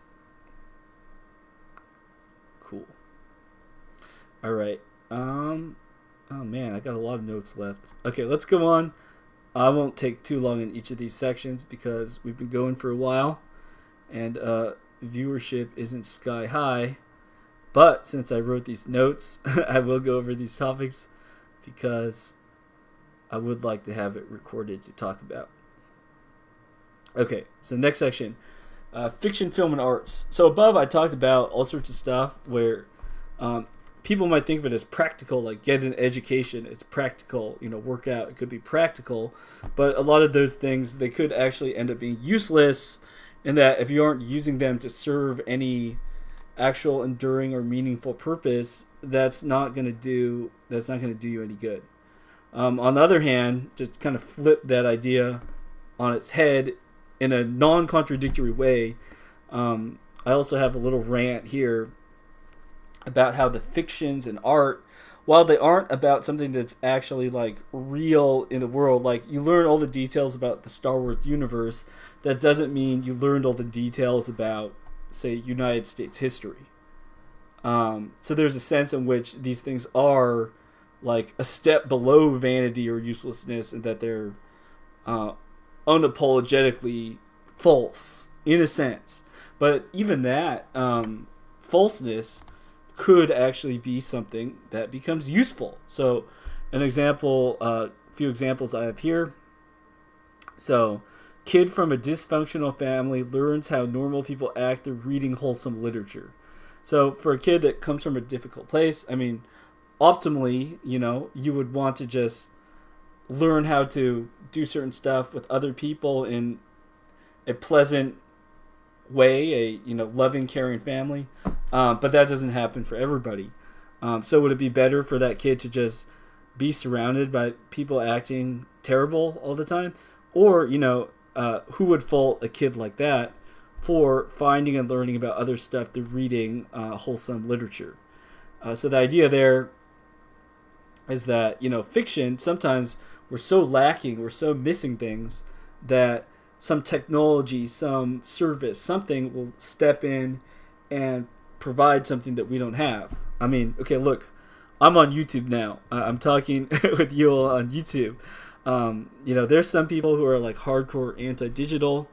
Cool. All right. Oh man, I got a lot of notes left. Okay, let's go on. I won't take too long in each of these sections because we've been going for a while, and viewership isn't sky high. But since I wrote these notes, I will go over these topics because I would like to have it recorded to talk about. Okay, so next section, fiction, film, and arts. So above I talked about all sorts of stuff where people might think of it as practical, like get an education, it's practical, work out, it could be practical. But a lot of those things, they could actually end up being useless in that if you aren't using them to serve any actual enduring or meaningful purpose, that's not going to do you any good. On the other hand, just kind of flip that idea on its head in a non-contradictory way. I also have a little rant here about how the fictions and art, while they aren't about something that's actually like real in the world, like you learn all the details about the Star Wars universe, that doesn't mean you learned all the details about, say, United States history. So there's a sense in which these things are like a step below vanity or uselessness, and that they're unapologetically false in a sense. But even that falseness could actually be something that becomes useful. So an example, a few examples I have here. So, kid from a dysfunctional family learns how normal people act through reading wholesome literature. So for a kid that comes from a difficult place, I mean, optimally, you would want to just learn how to do certain stuff with other people in a pleasant way, a loving, caring family. But that doesn't happen for everybody. So would it be better for that kid to just be surrounded by people acting terrible all the time? Or, who would fault a kid like that for finding and learning about other stuff through reading wholesome literature? So the idea there is that, fiction, sometimes we're so lacking, we're so missing things that some technology, some service, something will step in and provide something that we don't have. I mean, okay, look, I'm on YouTube now. I'm talking with you all on YouTube. There's some people who are like hardcore anti-digital.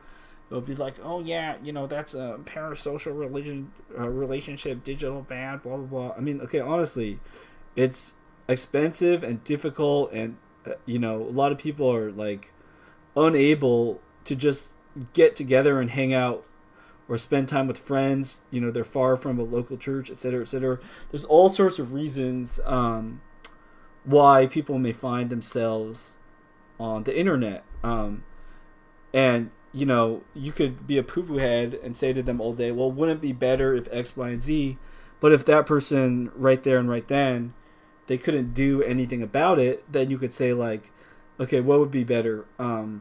They'll be like, oh yeah, that's a parasocial relationship, digital bad, blah, blah, blah. I mean, okay, honestly, it's expensive and difficult, and, a lot of people are like unable to just get together and hang out or spend time with friends. They're far from a local church, et cetera, et cetera. There's all sorts of reasons why people may find themselves on the internet. And, you could be a poo-poo head and say to them all day, well, wouldn't it be better if X, Y, and Z? But if that person right there and right then, they couldn't do anything about it, then you could say like, okay, what would be better? To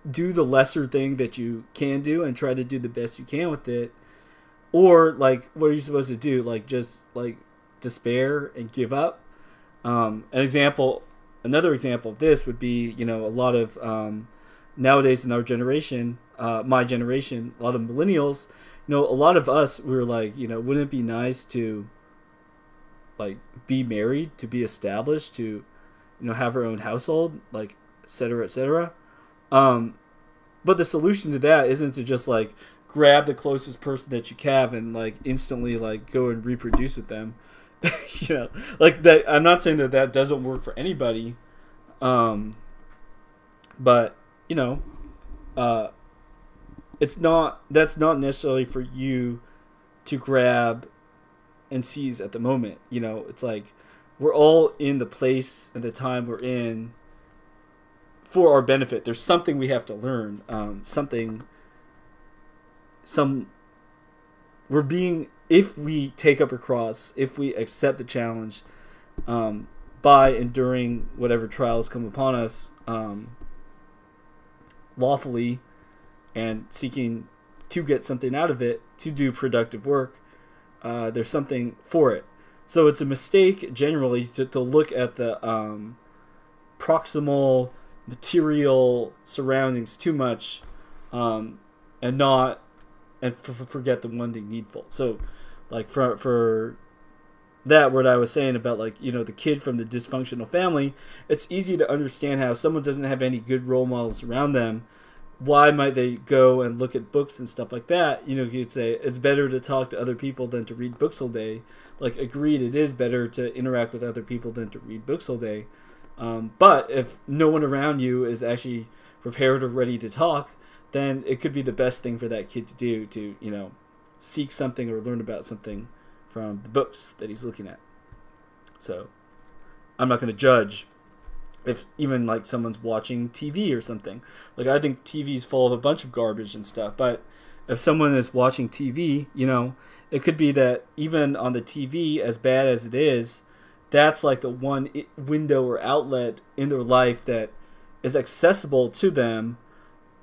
do the lesser thing that you can do and try to do the best you can with it, or like what are you supposed to do, like just like despair and give up? Another example of this would be, a lot of nowadays in our generation, my generation, a lot of millennials, a lot of us, we were like, wouldn't it be nice to like be married, to be established, to have our own household, like et cetera, et cetera. But the solution to that isn't to just like grab the closest person that you have and like instantly like go and reproduce with them. Like that. I'm not saying that doesn't work for anybody. But that's not necessarily for you to grab and seize at the moment. It's like we're all in the place and the time we're in for our benefit. There's something we have to learn. If we take up a cross, if we accept the challenge, by enduring whatever trials come upon us, lawfully, and seeking to get something out of it, to do productive work, there's something for it. So it's a mistake generally to look at the proximal material surroundings too much, and forget the one thing needful. So like for that, what I was saying about like the kid from the dysfunctional family, it's easy to understand how someone doesn't have any good role models around them, why might they go and look at books and stuff like that? You could say it's better to talk to other people than to read books all day. Like, agreed, it is better to interact with other people than to read books all day. But if no one around you is actually prepared or ready to talk, then it could be the best thing for that kid to do to, seek something or learn about something from the books that he's looking at. So I'm not going to judge if even like someone's watching TV or something. Like, I think TV's full of a bunch of garbage and stuff, but if someone is watching TV, it could be that even on the TV, as bad as it is, that's like the one window or outlet in their life that is accessible to them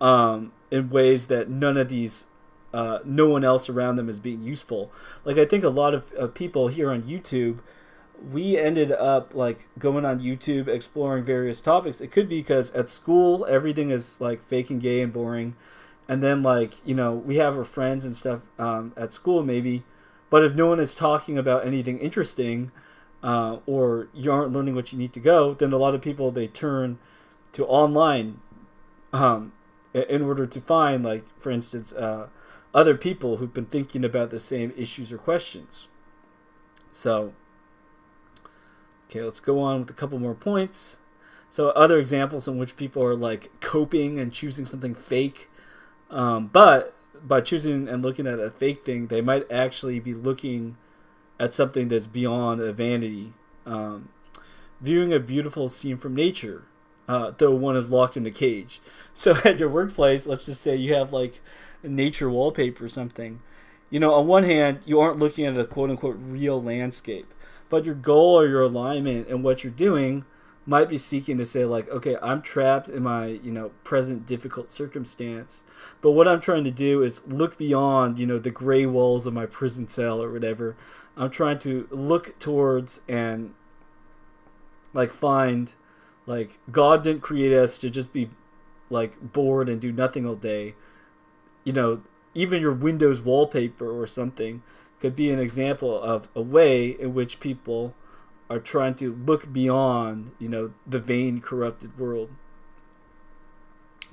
in ways that no one else around them is being useful. Like, I think a lot of people here on YouTube, we ended up like going on YouTube exploring various topics. It could be because at school everything is like fake and gay and boring, and then like we have our friends and stuff at school maybe, but if no one is talking about anything interesting, or you aren't learning what you need to go, then a lot of people, they turn to online in order to find, like, for instance, other people who've been thinking about the same issues or questions. So okay, let's go on with a couple more points. So other examples in which people are like coping and choosing something fake. But by choosing and looking at a fake thing, they might actually be looking at something that's beyond a vanity. Viewing a beautiful scene from nature, though one is locked in a cage. So at your workplace, let's just say you have like a nature wallpaper or something. On one hand, you aren't looking at a quote-unquote real landscape, but your goal or your alignment and what you're doing might be seeking to say like, okay, I'm trapped in my, present difficult circumstance, but what I'm trying to do is look beyond, the gray walls of my prison cell or whatever. I'm trying to look towards and like find, like, God didn't create us to just be like bored and do nothing all day. Even your Windows wallpaper or something could be an example of a way in which people are trying to look beyond, the vain, corrupted world.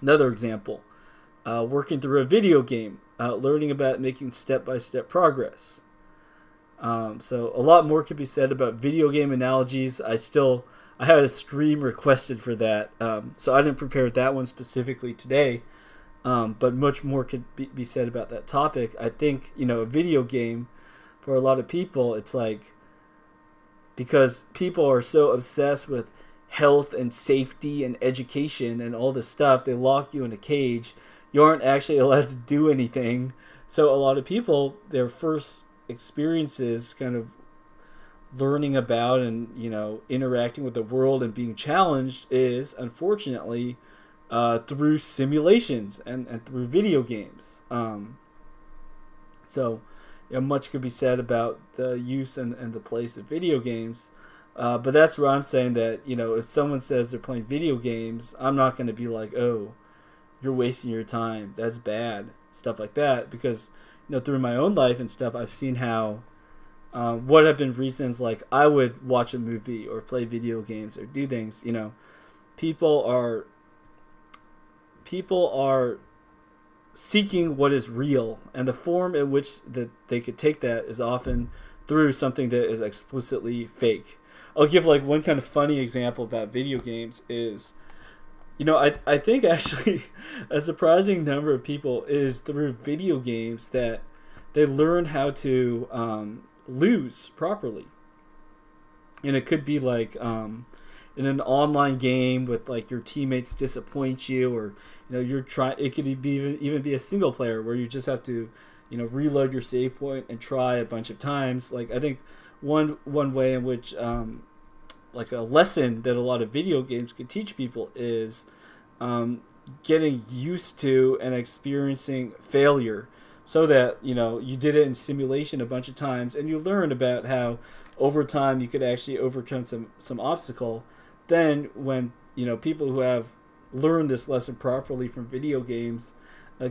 Another example, working through a video game, learning about making step-by-step progress. So a lot more could be said about video game analogies. I had a stream requested for that, so I didn't prepare that one specifically today. But much more could be said about that topic. I think, a video game, for a lot of people, it's like, because people are so obsessed with health and safety and education and all this stuff, they lock you in a cage. You aren't actually allowed to do anything. So a lot of people, their first experiences kind of learning about and, interacting with the world and being challenged is, unfortunately, through simulations and through video games. So much could be said about the use and the place of video games. But that's where I'm saying that, if someone says they're playing video games, I'm not going to be like, oh, you're wasting your time, that's bad, stuff like that. Because, through my own life and stuff, I've seen how, what have been reasons like I would watch a movie or play video games or do things, people are seeking what is real, and the form in which that they could take that is often through something that is explicitly fake. I'll give like one kind of funny example about video games is, I think actually a surprising number of people is through video games that they learn how to lose properly. And it could be like in an online game with like your teammates disappoint you, or you're trying. It could even be a single player where you just have to reload your save point and try a bunch of times. Like, I think one way in which like a lesson that a lot of video games can teach people is getting used to and experiencing failure, so that you did it in simulation a bunch of times and you learn about how over time you could actually overcome some obstacle. Then when people who have learned this lesson properly from video games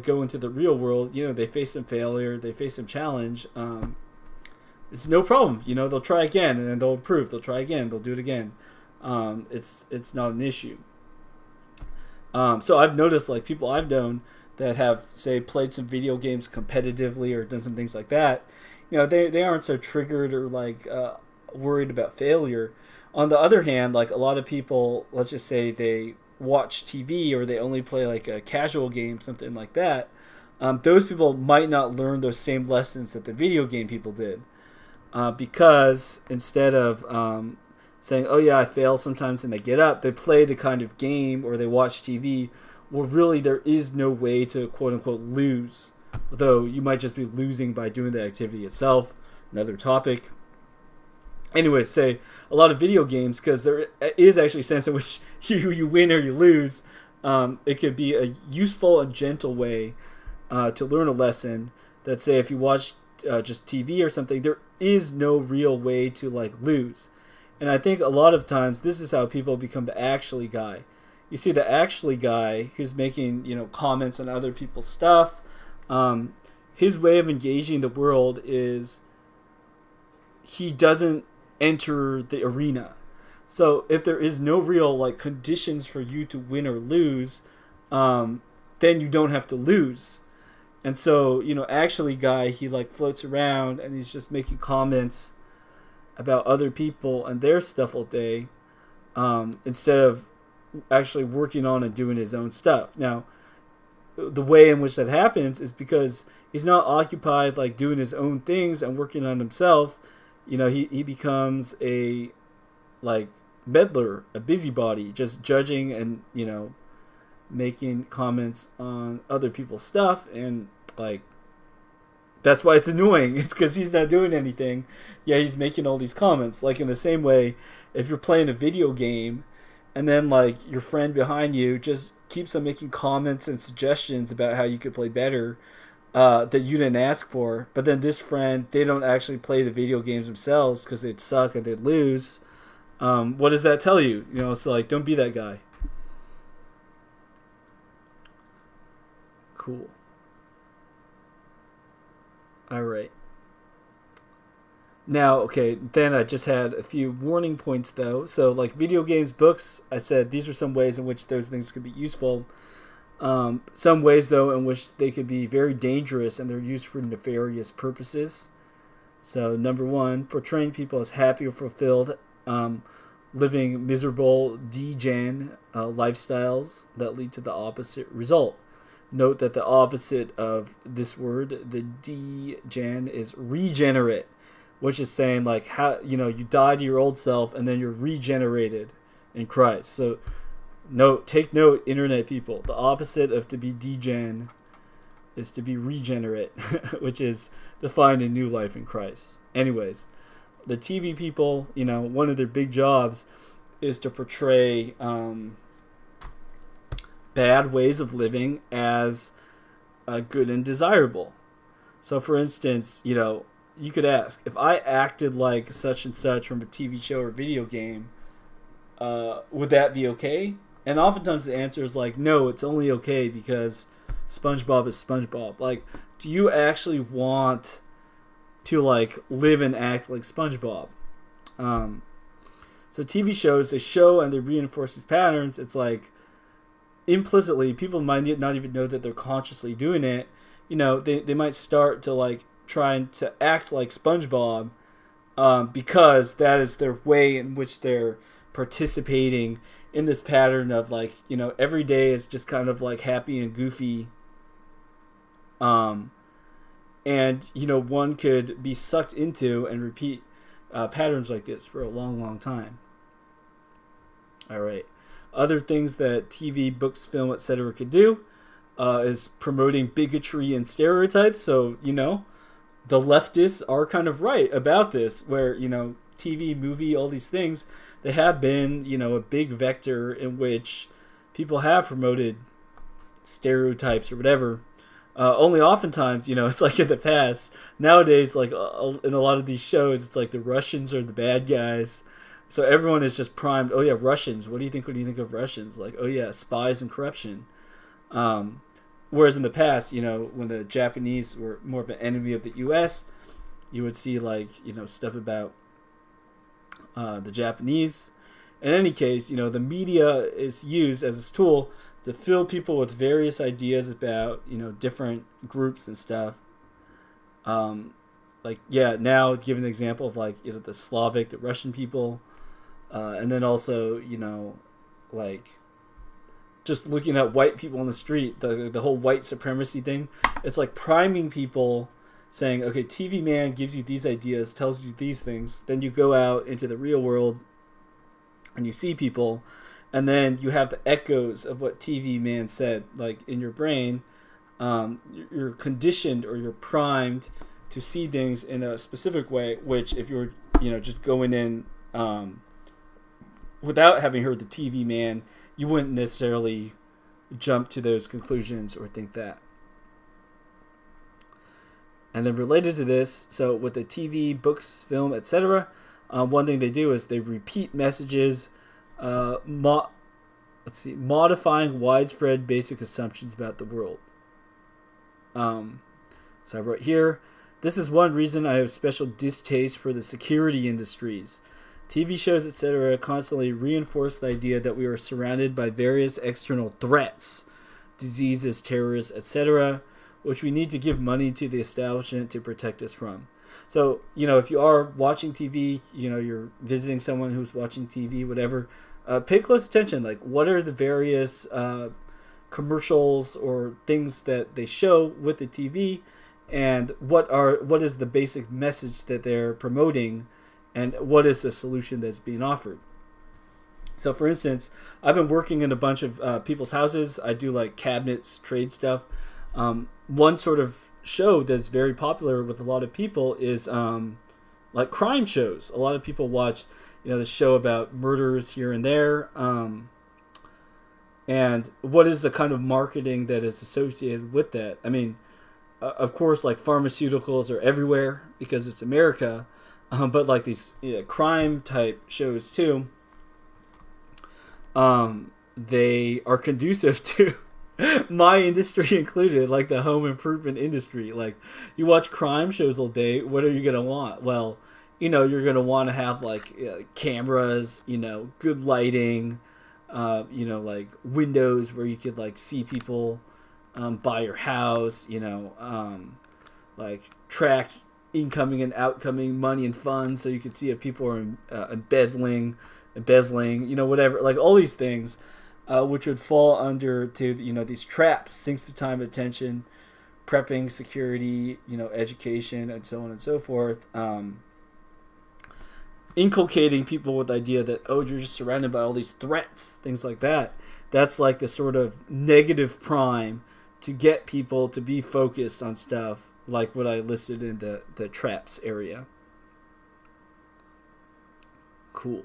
go into the real world, they face some failure, they face some challenge, it's no problem. They'll try again and then they'll improve. They'll try again, they'll do it again. It's not an issue. So I've noticed like people I've known that have say played some video games competitively or done some things like that. They aren't so triggered or like worried about failure. On the other hand, like a lot of people, let's just say they watch TV or they only play like a casual game, something like that. Those people might not learn those same lessons that the video game people did, because instead of saying, "Oh yeah, I fail sometimes and I get up," they play the kind of game or they watch TV. Well, really, there is no way to quote unquote lose, though you might just be losing by doing the activity itself. Another topic. Anyways, say a lot of video games, because there is actually a sense in which you win or you lose. It could be a useful and gentle way to learn a lesson. That say if you watch just TV or something, there is no real way to like lose. And I think a lot of times this is how people become the actually guy. You see the actually guy who's making comments on other people's stuff. His way of engaging the world is he doesn't enter the arena. So if there is no real like conditions for you to win or lose, then you don't have to lose. And so actually guy, he like floats around and he's just making comments about other people and their stuff all day, instead of actually working on and doing his own stuff. Now, the way in which that happens is because he's not occupied like doing his own things and working on himself. He becomes a like meddler, a busybody, just judging and making comments on other people's stuff, and like that's why it's annoying. It's because he's not doing anything. Yeah, he's making all these comments. Like in the same way, if you're playing a video game and then like your friend behind you just keeps on making comments and suggestions about how you could play better, that you didn't ask for, but then this friend, they don't actually play the video games themselves because they'd suck and they'd lose. What does that tell you? So like, don't be that guy. Cool. All right. Now, okay, then I just had a few warning points though. So like video games, books, I said these are some ways in which those things could be useful. Some ways, though, in which they could be very dangerous and they're used for nefarious purposes. So, number one, portraying people as happy or fulfilled, living miserable degen lifestyles that lead to the opposite result. Note that the opposite of this word, the degen, is regenerate, which is saying like how you die to your old self and then you're regenerated in Christ. So, take note, internet people. The opposite of to be degen is to be regenerate, which is defined in new life in Christ. Anyways, the TV people, one of their big jobs is to portray bad ways of living as good and desirable. So, for instance, you could ask, if I acted like such and such from a TV show or video game, would that be okay? And oftentimes the answer is like, no, it's only okay because SpongeBob is SpongeBob. Like, do you actually want to like live and act like SpongeBob? So TV shows, they show and they reinforce these patterns. It's like implicitly, people might not even know that they're consciously doing it. They might start to like trying to act like SpongeBob, because that is their way in which they're participating in this pattern of like, every day is just kind of like happy and goofy. And, one could be sucked into and repeat patterns like this for a long, long time. All right. Other things that TV, books, film, etc. could do is promoting bigotry and stereotypes. So, the leftists are kind of right about this, where, TV, movie, all these things, they have been, a big vector in which people have promoted stereotypes or whatever. Only oftentimes, it's like in the past. Nowadays, like in a lot of these shows, it's like the Russians are the bad guys. So everyone is just primed. Oh yeah, Russians. What do you think when you think of Russians? Like, oh yeah, spies and corruption. Whereas in the past, when the Japanese were more of an enemy of the U.S., you would see like, stuff about the Japanese. In any case, the media is used as a tool to fill people with various ideas about, different groups and stuff. Now give an example of the Slavic, the Russian people, and then also, just looking at white people on the street, the whole white supremacy thing. It's like priming people, saying, okay, TV man gives you these ideas, tells you these things. Then you go out into the real world and you see people, and then you have the echoes of what TV man said, like in your brain. You're conditioned, or you're primed to see things in a specific way, which if you're, just going in without having heard the TV man, you wouldn't necessarily jump to those conclusions or think that. And then related to this, so with the TV, books, film, etc., one thing they do is they repeat messages, modifying widespread basic assumptions about the world. So I wrote here, this is one reason I have special distaste for the security industries. TV shows, etc., constantly reinforce the idea that we are surrounded by various external threats, diseases, terrorists, etc., which we need to give money to the establishment to protect us from. So, if you are watching TV, you're visiting someone who's watching TV, whatever, pay close attention. Like, what are the various commercials or things that they show with the TV, and what is the basic message that they're promoting, and what is the solution that's being offered. So, for instance, I've been working in a bunch of people's houses. I do like cabinets, trade stuff. One sort of show that's very popular with a lot of people is like crime shows. A lot of people watch, the show about murders here and there. And what is the kind of marketing that is associated with that? I mean, of course, like pharmaceuticals are everywhere because it's America. But like these crime type shows too, they are conducive to my industry included, like the home improvement industry. Like, you watch crime shows all day, what are you going to want? Well, you're going to want to have like cameras, good lighting, like windows where you could like see people by your house, like track incoming and outgoing money and funds, so you could see if people are embezzling, whatever, like all these things, which would fall under to these traps: sinks of time, attention, prepping, security, education, and so on and so forth. Inculcating people with the idea that, oh, you're just surrounded by all these threats, things like that. That's like the sort of negative prime to get people to be focused on stuff like what I listed in the traps area. Cool.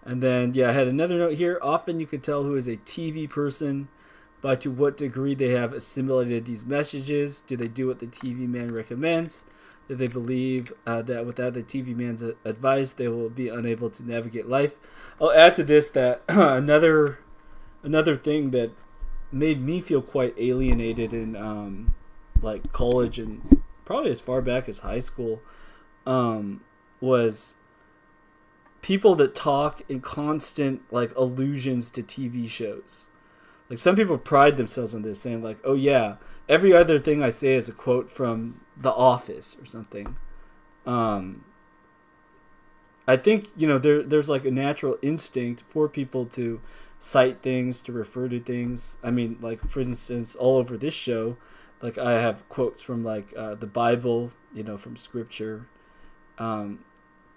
And then, I had another note here. Often you can tell who is a TV person by to what degree they have assimilated these messages. Do they do what the TV man recommends? Do they believe that without the TV man's advice, they will be unable to navigate life? I'll add to this that another thing that made me feel quite alienated in like college and probably as far back as high school was people that talk in constant like allusions to TV shows. Like, some people pride themselves on this, saying like, oh yeah, every other thing I say is a quote from The Office or something. I think, there's like a natural instinct for people to cite things, to refer to things. I mean, like, for instance, all over this show, like, I have quotes from like the Bible, from scripture,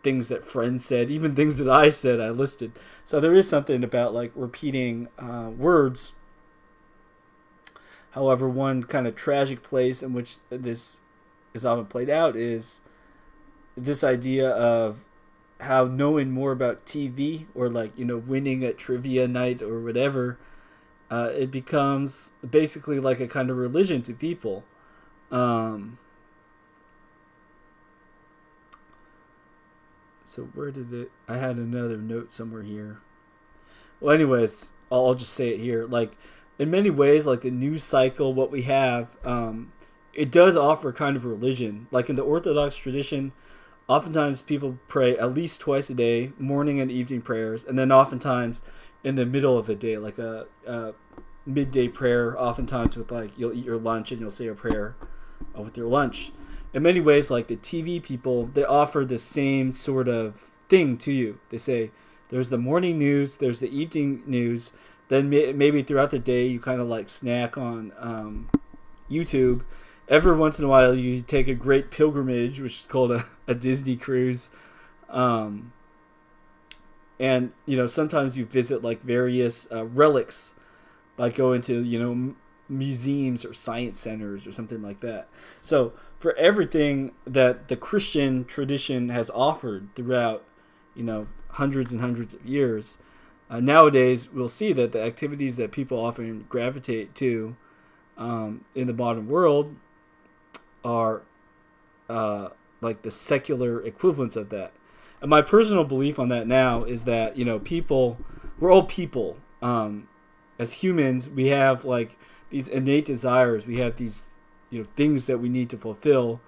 things that friends said, even things that I said, I listed. So there is something about like repeating words. However, one kind of tragic place in which this is often played out is this idea of how knowing more about TV, or like, winning at trivia night or whatever, it becomes basically like a kind of religion to people. So where did it... I had another note somewhere here. Well, anyways, I'll just say it here. Like, in many ways, like the news cycle, what we have, it does offer kind of religion. Like in the Orthodox tradition, oftentimes people pray at least twice a day, morning and evening prayers, and then oftentimes in the middle of the day, like midday prayer, oftentimes with like you'll eat your lunch and you'll say a prayer with your lunch. In many ways, like the TV people, they offer the same sort of thing to you. They say there's the morning news, there's the evening news, then maybe throughout the day you kind of like snack on YouTube. Every once in a while you take a great pilgrimage, which is called a Disney cruise. And sometimes you visit like various relics by going to museums or science centers or something like that. So for everything that the Christian tradition has offered throughout hundreds and hundreds of years, nowadays we'll see that the activities that people often gravitate to in the modern world are like the secular equivalents of that. And my personal belief on that now is that we're all people. As humans, we have like these innate desires. We have these things that we need to fulfill.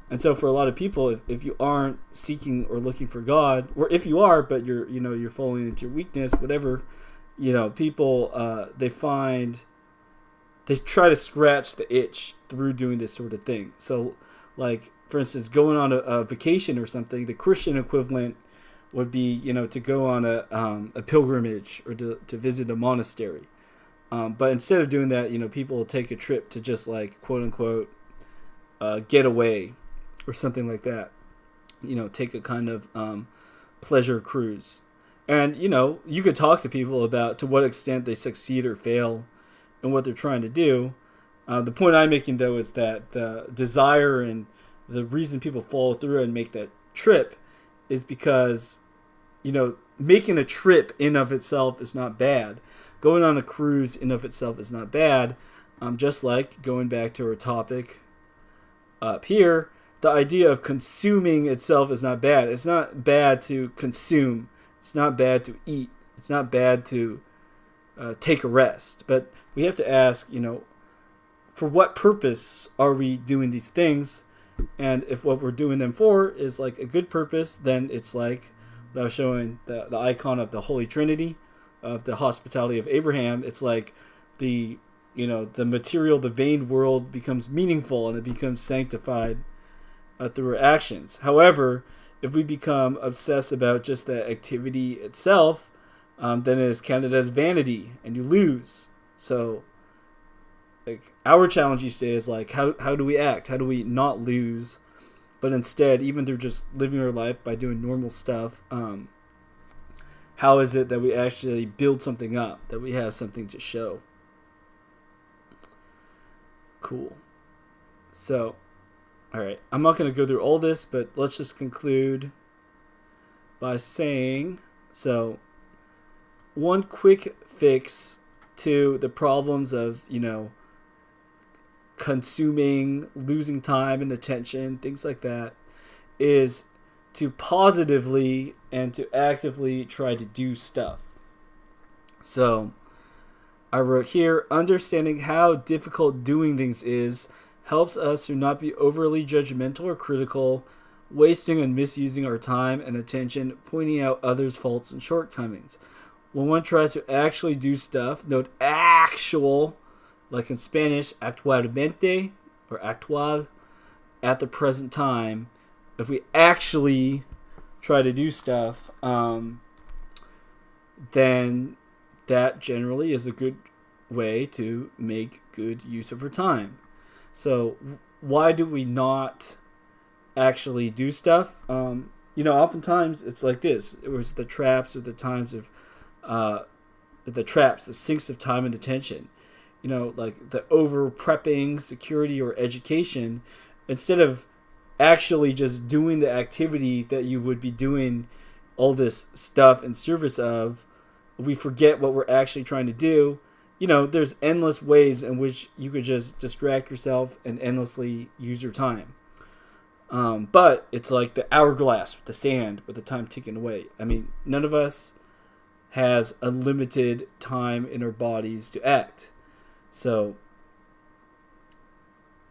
And so for a lot of people, if you aren't seeking or looking for God, or if you are, but you're falling into your weakness, whatever, people they try to scratch the itch through doing this sort of thing. So like, for instance, going on a vacation or something, the Christian equivalent would be, to go on a pilgrimage or to visit a monastery. But instead of doing that, people will take a trip to just like, quote unquote, get away or something like that. Take a kind of pleasure cruise. And, you could talk to people about to what extent they succeed or fail in what they're trying to do. The point I'm making, though, is that the desire and the reason people follow through and make that trip is because, making a trip in of itself is not bad. Going on a cruise in of itself is not bad. Just like going back to our topic up here, the idea of consuming itself is not bad. It's not bad to consume. It's not bad to eat. It's not bad to take a rest. But we have to ask, for what purpose are we doing these things? And if what we're doing them for is like a good purpose, then it's like what I was showing the icon of the Holy Trinity, of the hospitality of Abraham. It's like the material, the vain world becomes meaningful and it becomes sanctified through our actions. However, if we become obsessed about just the activity itself, then it is counted as vanity and you lose. So like our challenge each day is like, how do we act? How do we not lose, but instead, even through just living our life by doing normal stuff, how is it that we actually build something up, that we have something to show? Cool. So, all right, I'm not going to go through all this, but let's just conclude by saying, so one quick fix to the problems of, consuming, losing time and attention, things like that, is to positively and to actively try to do stuff. So I wrote here, understanding how difficult doing things is helps us to not be overly judgmental or critical, wasting and misusing our time and attention, pointing out others' faults and shortcomings. When one tries to actually do stuff, note actual, like in Spanish, actualmente, or actual, at the present time. If we actually try to do stuff, then that generally is a good way to make good use of our time. So why do we not actually do stuff? Oftentimes it's like this. It was the traps or the times of the sinks of time and attention. Like the over prepping, security, or education, instead of actually just doing the activity that you would be doing all this stuff in service of, we forget what we're actually trying to do. There's endless ways in which you could just distract yourself and endlessly use your time. But it's like the hourglass with the sand, with the time ticking away. I mean, none of us has unlimited time in our bodies to act. So,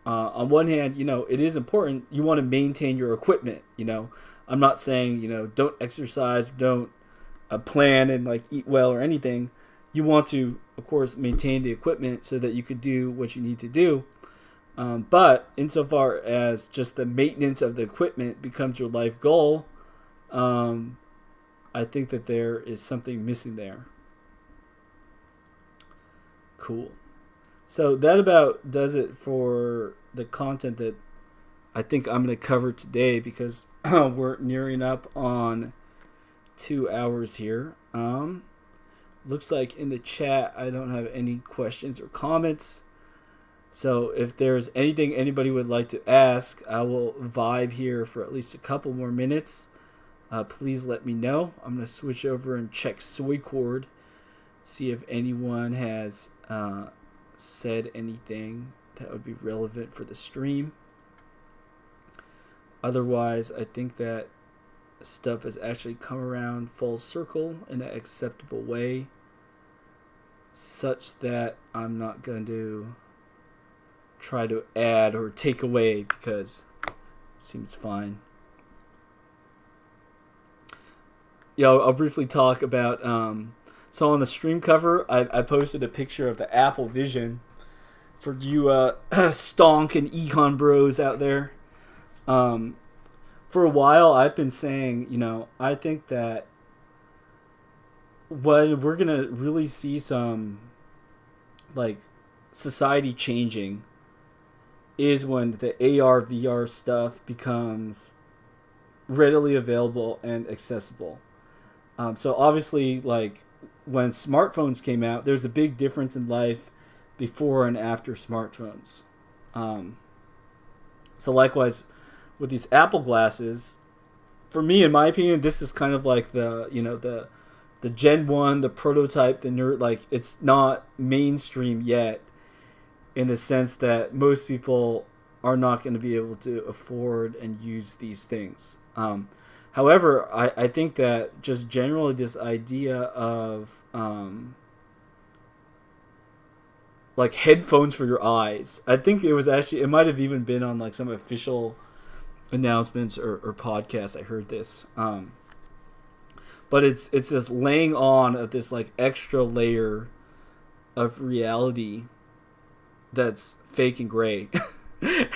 on one hand, it is important. You want to maintain your equipment. I'm not saying, don't exercise, don't plan and like eat well or anything. you want to, of course, maintain the equipment so that you could do what you need to do. But insofar as just the maintenance of the equipment becomes your life goal, I think that there is something missing there. Cool. So that about does it for the content that I think I'm going to cover today, because we're nearing up on 2 hours here. Looks like in the chat I don't have any questions or comments. So if there's anything anybody would like to ask, I will vibe here for at least a couple more minutes. Please let me know. I'm going to switch over and check Soycord, see if anyone has said anything that would be relevant for the stream. Otherwise, I think that stuff has actually come around full circle in an acceptable way, such that I'm not going to try to add or take away, because it seems fine. Yeah, I'll briefly talk about so on the stream cover I posted a picture of the Apple Vision for you stonk and econ bros out there. For a while I've been saying, I think that when we're gonna really see some like society changing is when the AR VR stuff becomes readily available and accessible. So obviously, like when smartphones came out, there's a big difference in life before and after smartphones. So likewise with these Apple glasses, for me, in my opinion, this is kind of like the Gen 1, the prototype, the nerd. Like, it's not mainstream yet, in the sense that most people are not going to be able to afford and use these things. However, I think that just generally this idea of like headphones for your eyes, I think it might have even been on like some official announcements or podcasts. I heard this. But it's this laying on of this like extra layer of reality that's fake and gray.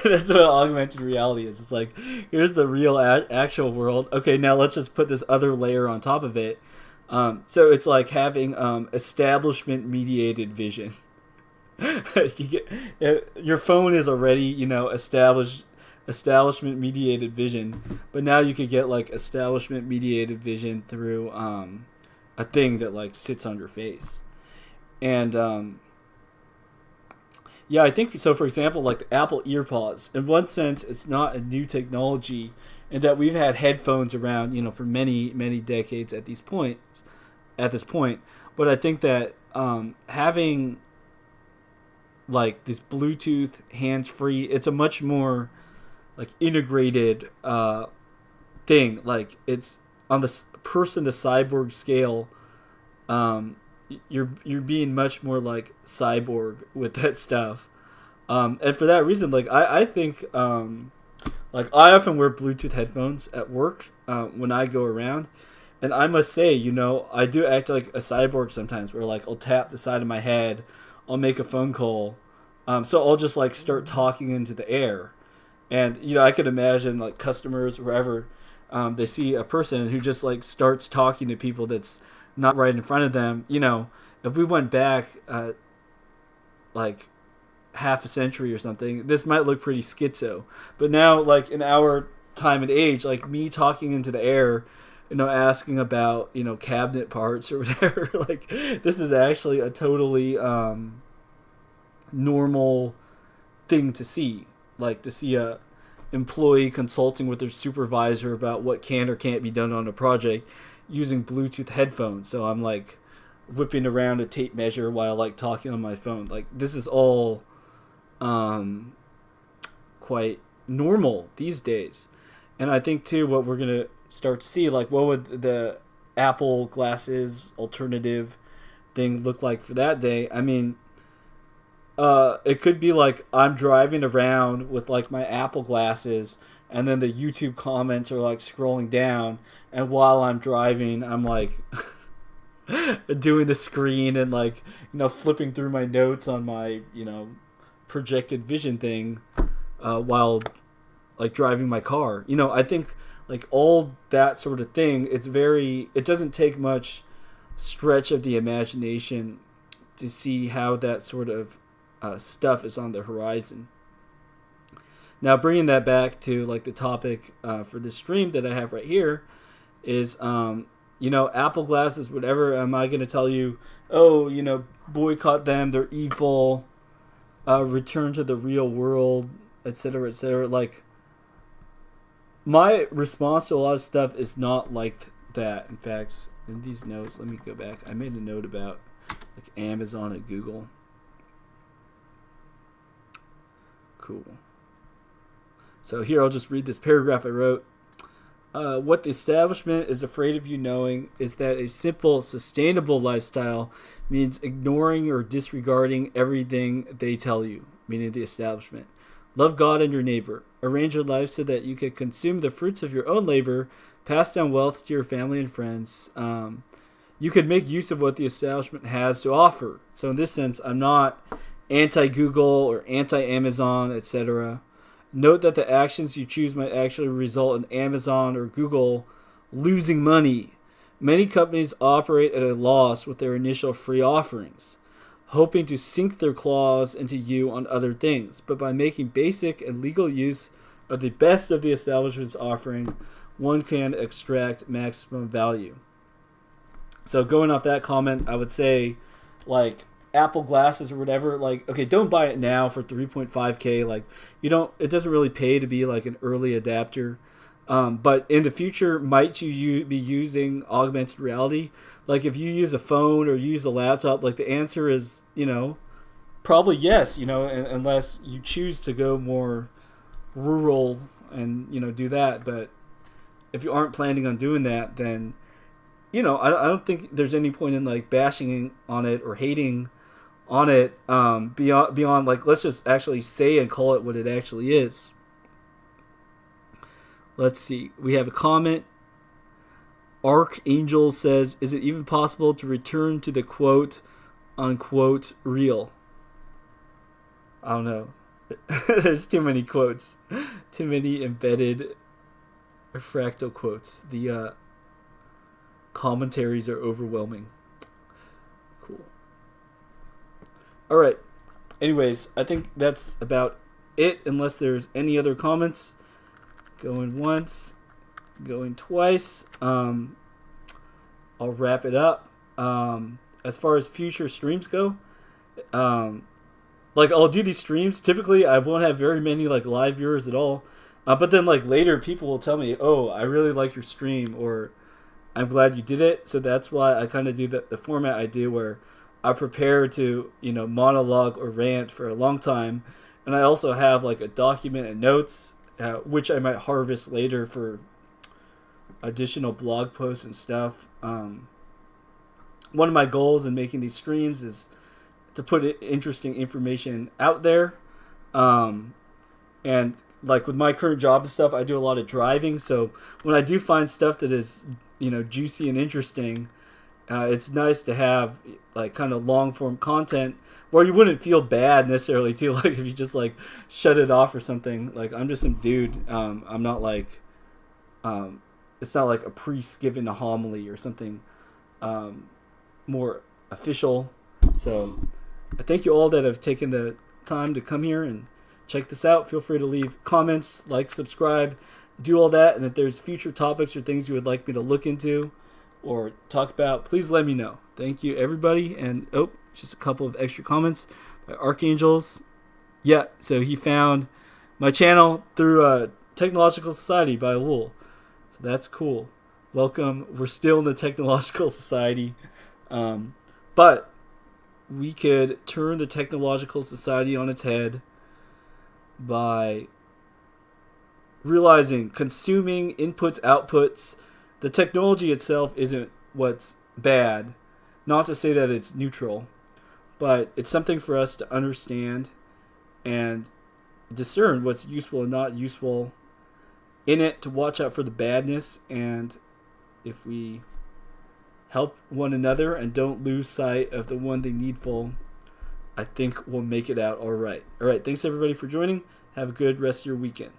That's what augmented reality is. It's like, here's the real actual world. Okay, now let's just put this other layer on top of it. So it's like having establishment mediated vision. Your phone is already, establishment mediated vision, but now you could get like establishment mediated vision through a thing that like sits on your face. And yeah, I think so. For example, like the Apple EarPods, in one sense, it's not a new technology, in that we've had headphones around, for many, many decades at this point. But I think that having like this Bluetooth hands-free, it's a much more like integrated thing. Like, it's on the person to cyborg scale. You're being much more like cyborg with that stuff, and for that reason, like I think like I often wear Bluetooth headphones at work when I go around, and I must say, I do act like a cyborg sometimes, where like I'll tap the side of my head, I'll make a phone call, so I'll just like start talking into the air, and I could imagine like customers wherever they see a person who just like starts talking to people that's not right in front of them. If we went back like half a century or something, this might look pretty schizo. But now, like in our time and age, like me talking into the air, asking about cabinet parts or whatever, like this is actually a totally normal thing to see. Like to see a employee consulting with their supervisor about what can or can't be done on a project using Bluetooth headphones. So I'm like whipping around a tape measure while like talking on my phone. Like, this is all quite normal these days. And I think too, what we're gonna start to see, like, what would the Apple glasses alternative thing look like for that day? I mean, it could be like I'm driving around with like my Apple glasses, and then the YouTube comments are like scrolling down, and while I'm driving, I'm like doing the screen and like, flipping through my notes on my, projected vision thing while like driving my car. I think like all that sort of thing, it doesn't take much stretch of the imagination to see how that sort of stuff is on the horizon. Now, bringing that back to like the topic for this stream that I have right here is, Apple glasses, whatever. Am I going to tell you, oh, boycott them, they're evil, return to the real world, etc., etc.? Like, my response to a lot of stuff is not like that. In fact, in these notes, let me go back. I made a note about like Amazon and Google. Cool. So here I'll just read this paragraph I wrote. What the establishment is afraid of you knowing is that a simple, sustainable lifestyle means ignoring or disregarding everything they tell you, meaning the establishment. Love God and your neighbor. Arrange your life so that you can consume the fruits of your own labor, pass down wealth to your family and friends. You could make use of what the establishment has to offer. So in this sense, I'm not anti-Google or anti-Amazon, etc. Note that the actions you choose might actually result in Amazon or Google losing money. Many companies operate at a loss with their initial free offerings, hoping to sink their claws into you on other things. But by making basic and legal use of the best of the establishment's offering, one can extract maximum value. So going off that comment, I would say, like, Apple glasses or whatever, like, okay, don't buy it now for 3.5K. Like, it doesn't really pay to be like an early adapter. But in the future, might you be using augmented reality? Like, if you use a phone or use a laptop, like, the answer is, probably yes, unless you choose to go more rural and, do that. But if you aren't planning on doing that, then, I don't think there's any point in, like, bashing on it or hating on it beyond like, let's just actually say and call it what it actually is. Let's see. We have a comment. Archangel says, is it even possible to return to the quote unquote real? I don't know. There's too many quotes. Too many embedded fractal quotes. The commentaries are overwhelming. Cool. All right. Anyways, I think that's about it, unless there's any other comments. Going once, going twice. I'll wrap it up. As far as future streams go, like, I'll do these streams. Typically, I won't have very many like live viewers at all. But then like later, people will tell me, "Oh, I really like your stream," or "I'm glad you did it." So that's why I kind of do the format I do, where I prepare to, monologue or rant for a long time. And I also have like a document and notes, which I might harvest later for additional blog posts and stuff. One of my goals in making these streams is to put interesting information out there. And like with my current job and stuff, I do a lot of driving. So when I do find stuff that is, juicy and interesting, it's nice to have like kind of long form content where you wouldn't feel bad necessarily too, like if you just like shut it off or something. Like, I'm just some dude. I'm not like, it's not like a priest giving a homily or something more official. So I thank you all that have taken the time to come here and check this out. Feel free to leave comments, like, subscribe, do all that. And if there's future topics or things you would like me to look into or talk about, please let me know. Thank you, everybody. And just a couple of extra comments by Archangels. Yeah, so he found my channel through Technological Society by Wool. So that's cool. Welcome. We're still in the Technological Society. But we could turn the Technological Society on its head by realizing consuming inputs, outputs. The technology itself isn't what's bad. Not to say that it's neutral, but it's something for us to understand and discern what's useful and not useful in it, to watch out for the badness. And if we help one another and don't lose sight of the one thing needful, I think we'll make it out all right. All right, thanks everybody for joining. Have a good rest of your weekend.